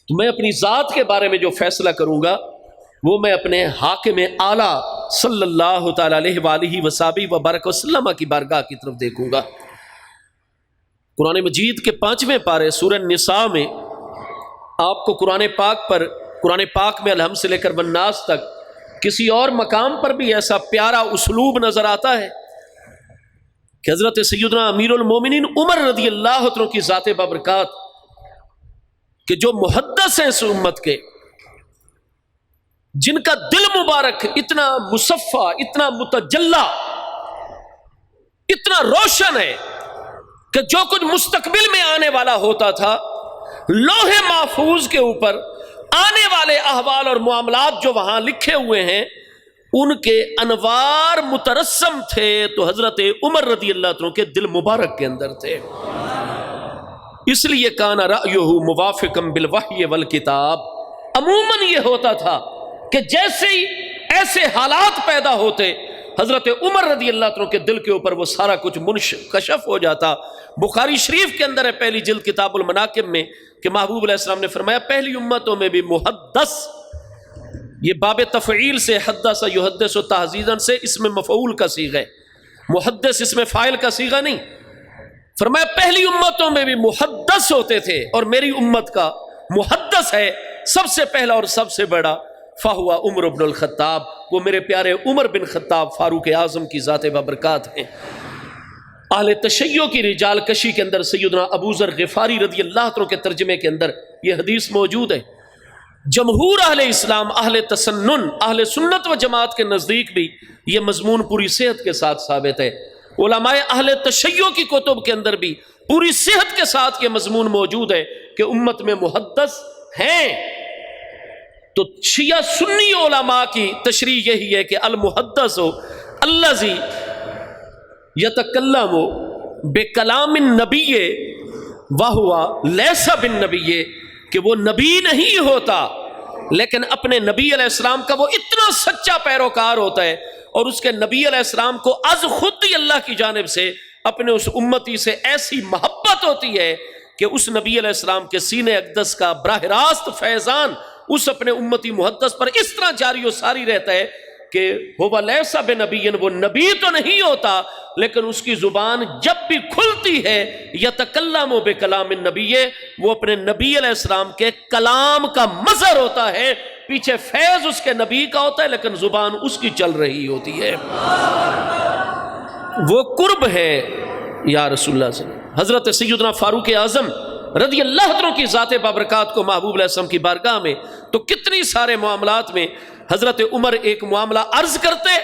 تو میں اپنی ذات کے بارے میں جو فیصلہ کروں گا وہ میں اپنے حاکم اعلیٰ صلی اللہ تعالی علیہ وآلہ وصحبہ وبارک وسلم کی بارگاہ کی طرف دیکھوں گا۔ قرآن مجید کے 5ویں پارے سورہ نساء میں آپ کو قرآن پاک میں الحمد سے لے کر والناس تک کسی اور مقام پر بھی ایسا پیارا اسلوب نظر آتا ہے کہ حضرت سیدنا امیر المومنین عمر رضی اللہ عنہ کی ذات بابرکات کہ جو محدث ہیں اس امت کے، جن کا دل مبارک اتنا مصفہ، اتنا متجلا، اتنا روشن ہے کہ جو کچھ مستقبل میں آنے والا ہوتا تھا لوح محفوظ کے اوپر آنے والے احوال اور معاملات جو وہاں لکھے ہوئے ہیں ان کے انوار مترسم تھے، تو حضرت عمر رضی اللہ عنہ کے دل مبارک کے اندر تھے۔ اس لیے کان رأیہ موافقا بالوحی والکتاب، عموماً یہ ہوتا تھا کہ جیسے ہی ایسے حالات پیدا ہوتے حضرت عمر رضی اللہ عنہ کے دل کے اوپر وہ سارا کچھ منکشف ہو جاتا۔ بخاری شریف کے اندر ہے پہلی جلد کتاب المناقب میں کہ محبوب علیہ السلام نے فرمایا پہلی امتوں میں بھی محدث، یہ باب تفعیل سے حدث یحدث و تحذیرا سے اس میں مفعول کا صیغہ ہے، محدث اس میں فاعل کا صیغہ نہیں۔ فرمایا پہلی امتوں میں بھی محدث ہوتے تھے اور میری امت کا محدث ہے سب سے پہلا اور سب سے بڑا فہو عمر بن الخطاب، وہ میرے پیارے عمر بن خطاب فاروق اعظم کی ذات بابرکات ہیں۔ اہل تشیع کی رجال کشی کے اندر سیدنا ابو ذر غفاری رضی اللہ عنہ کے ترجمے کے اندر یہ حدیث موجود ہے۔ جمہور اہل اسلام، اہل تسنن، اہل سنت و جماعت کے نزدیک بھی یہ مضمون پوری صحت کے ساتھ ثابت ہے۔ علماء اہل تشیع کی کتب کے اندر بھی پوری صحت کے ساتھ یہ مضمون موجود ہے کہ امت میں محدث ہیں۔ تو شیعہ سنی علماء کی تشریح یہی ہے کہ المحدث الذی یتکلم بکلام النبی وہو لیس بالنبی، کہ وہ نبی نہیں ہوتا لیکن اپنے نبی علیہ السلام کا وہ اتنا سچا پیروکار ہوتا ہے اور اس کے نبی علیہ السلام کو از خود ہی اللہ کی جانب سے اپنے اس امتی سے ایسی محبت ہوتی ہے کہ اس نبی علیہ السلام کے سینے اقدس کا براہ راست فیضان اس اپنے امتی محدث پر اس طرح جاری و ساری رہتا ہے کہ ہوا لیسا بنبی، وہ نبی تو نہیں ہوتا لیکن اس کی زبان جب بھی کھلتی ہے یتکلم بکلام النبی، وہ اپنے نبی علیہ السلام کے کلام کا مظہر ہوتا ہے، پیچھے فیض اس کے نبی کا ہوتا ہے لیکن زبان اس کی چل رہی ہوتی ہے۔ وہ قرب ہے یا رسول اللہ صلی اللہ علیہ وسلم۔ حضرت سیدنا فاروق اعظم رضی اللہ عنہ کی ذات بابرکات کو محبوب علیہ السلام کی بارگاہ میں تو کتنی سارے معاملات میں حضرت عمر ایک معاملہ عرض کرتے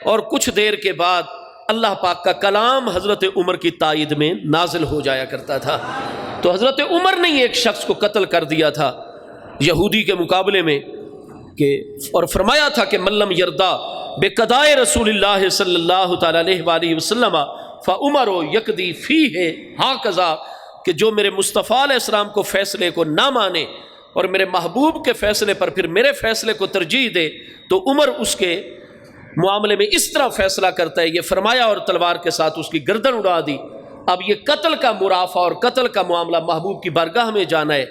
اور کچھ دیر کے بعد اللہ پاک کا کلام حضرت عمر کی تائید میں نازل ہو جایا کرتا تھا۔ تو حضرت عمر نے ایک شخص کو قتل کر دیا تھا یہودی کے مقابلے میں اور فرمایا تھا کہ من لم یردا بقضاء رسول اللہ صلی اللہ تعالی علیہ وآلہ وسلم فعمر یقضی فیہ ہکذا، کہ جو میرے مصطفیٰ علیہ السلام کو فیصلے کو نہ مانے اور میرے محبوب کے فیصلے پر پھر میرے فیصلے کو ترجیح دے تو عمر اس کے معاملے میں اس طرح فیصلہ کرتا ہے، یہ فرمایا اور تلوار کے ساتھ اس کی گردن اڑا دی۔ اب یہ قتل کا مرافع اور قتل کا معاملہ محبوب کی بارگاہ میں جانا ہے،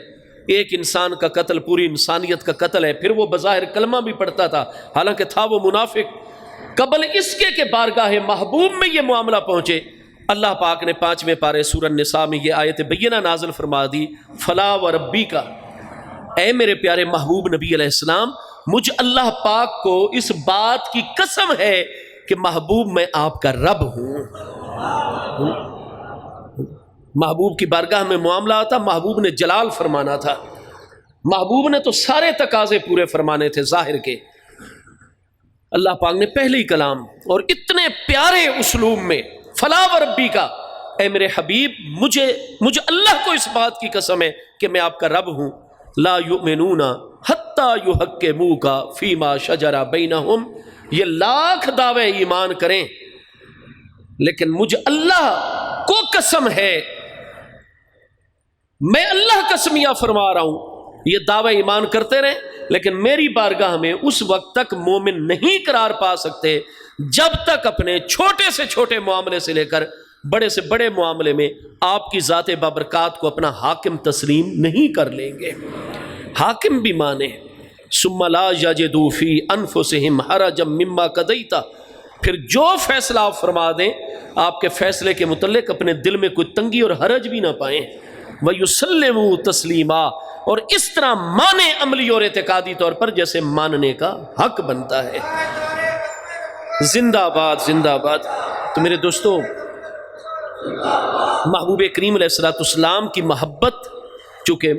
ایک انسان کا قتل پوری انسانیت کا قتل ہے۔ پھر وہ بظاہر کلمہ بھی پڑھتا تھا حالانکہ تھا وہ منافق۔ قبل اس کے بارگاہ محبوب میں یہ معاملہ پہنچے، اللہ پاک نے 5ویں پارے سورہ النساء میں یہ آیت بینہ نازل فرما دی، فلا وربی کا، اے میرے پیارے محبوب نبی علیہ السلام، مجھ اللہ پاک کو اس بات کی قسم ہے کہ محبوب میں آپ کا رب ہوں۔ محبوب کی بارگاہ میں معاملہ آتا، محبوب نے جلال فرمانا تھا، محبوب نے تو سارے تقاضے پورے فرمانے تھے ظاہر کے۔ اللہ پاک نے پہلے ہی کلام اور اتنے پیارے اسلوب میں فلا وربی کا، اے میرے حبیب مجھے اللہ کو اس بات کی قسم ہے کہ میں آپ کا رب ہوں، لا یؤمنون حتی یحکموک فیما شجر بینہم، یہ لاکھ دعوے ایمان کریں لیکن مجھ اللہ کو قسم ہے، میں اللہ قسمیہ فرما رہا ہوں، یہ دعوے ایمان کرتے رہیں لیکن میری بارگاہ میں اس وقت تک مومن نہیں قرار پا سکتے جب تک اپنے چھوٹے سے چھوٹے معاملے سے لے کر بڑے سے بڑے معاملے میں آپ کی ذات بابرکات کو اپنا حاکم تسلیم نہیں کر لیں گے۔ حاکم بھی مانے، ثم لا یجدوا فی انفسہم حرجا مما قضیت، پھر جو فیصلہ آپ فرما دیں آپ کے فیصلے کے متعلق اپنے دل میں کوئی تنگی اور حرج بھی نہ پائیں، وَيُسَلِّمُوا تسلیما، اور اس طرح مانے عملی اور اعتقادی طور پر جیسے ماننے کا حق بنتا ہے۔ زندہ آباد زندہ آباد۔ تو میرے دوستو، محبوب کریم علیہ السلام کی محبت چونکہ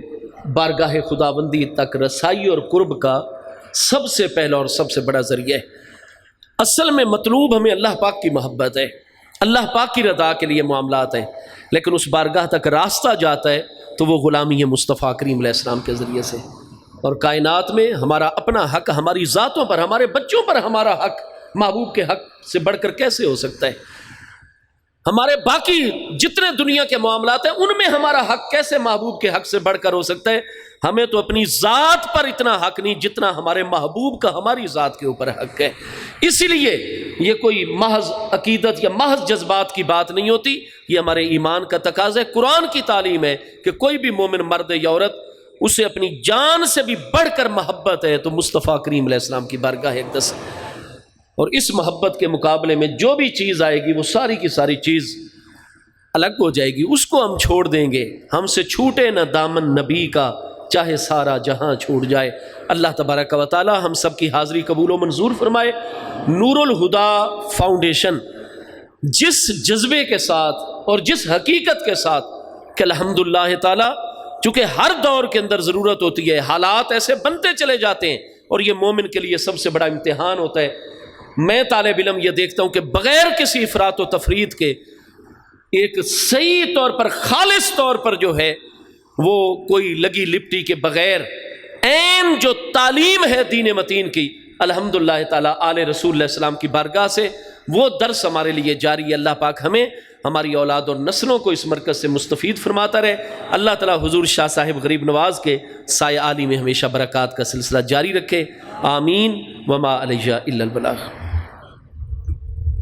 بارگاہ خداوندی تک رسائی اور قرب کا سب سے پہلا اور سب سے بڑا ذریعہ ہے۔ اصل میں مطلوب ہمیں اللہ پاک کی محبت ہے، اللہ پاک کی رضا کے لیے معاملات ہیں، لیکن اس بارگاہ تک راستہ جاتا ہے تو وہ غلامی مصطفیٰ کریم علیہ السلام کے ذریعے سے۔ اور کائنات میں ہمارا اپنا حق، ہماری ذاتوں پر، ہمارے بچوں پر ہمارا حق محبوب کے حق سے بڑھ کر کیسے ہو سکتا ہے؟ ہمارے باقی جتنے دنیا کے معاملات ہیں ان میں ہمارا حق کیسے محبوب کے حق سے بڑھ کر ہو سکتا ہے؟ ہمیں تو اپنی ذات پر اتنا حق نہیں جتنا ہمارے محبوب کا ہماری ذات کے اوپر حق ہے۔ اسی لیے یہ کوئی محض عقیدت یا محض جذبات کی بات نہیں ہوتی، یہ ہمارے ایمان کا تقاضا ہے۔ قرآن کی تعلیم ہے کہ کوئی بھی مومن مرد یا عورت اسے اپنی جان سے بھی بڑھ کر محبت ہے تو مصطفیٰ کریم علیہ السلام کی بارگاہ اقدس، اور اس محبت کے مقابلے میں جو بھی چیز آئے گی وہ ساری کی ساری چیز الگ ہو جائے گی، اس کو ہم چھوڑ دیں گے۔ ہم سے چھوٹے نہ دامن نبی کا، چاہے سارا جہاں چھوٹ جائے۔ اللہ تبارک و تعالی ہم سب کی حاضری قبول و منظور فرمائے۔ نور الہدا فاؤنڈیشن جس جذبے کے ساتھ اور جس حقیقت کے ساتھ کہ الحمدللہ تعالی چونکہ ہر دور کے اندر ضرورت ہوتی ہے، حالات ایسے بنتے چلے جاتے ہیں اور یہ مومن کے لیے سب سے بڑا امتحان ہوتا ہے۔ میں طالب علم یہ دیکھتا ہوں کہ بغیر کسی افراط و تفرید کے ایک صحیح طور پر خالص طور پر جو ہے وہ کوئی لگی لپٹی کے بغیر عین جو تعلیم ہے دین متین کی، الحمدللہ تعالی آل رسول علیہ السلام کی بارگاہ سے وہ درس ہمارے لیے جاری ہے۔ اللہ پاک ہمیں، ہماری اولاد اور نسلوں کو اس مرکز سے مستفید فرماتا رہے۔ اللہ تعالی حضور شاہ صاحب غریب نواز کے سایہ عالی میں ہمیشہ برکات کا سلسلہ جاری رکھے، آمین۔ وما علیہ الا البلاغ۔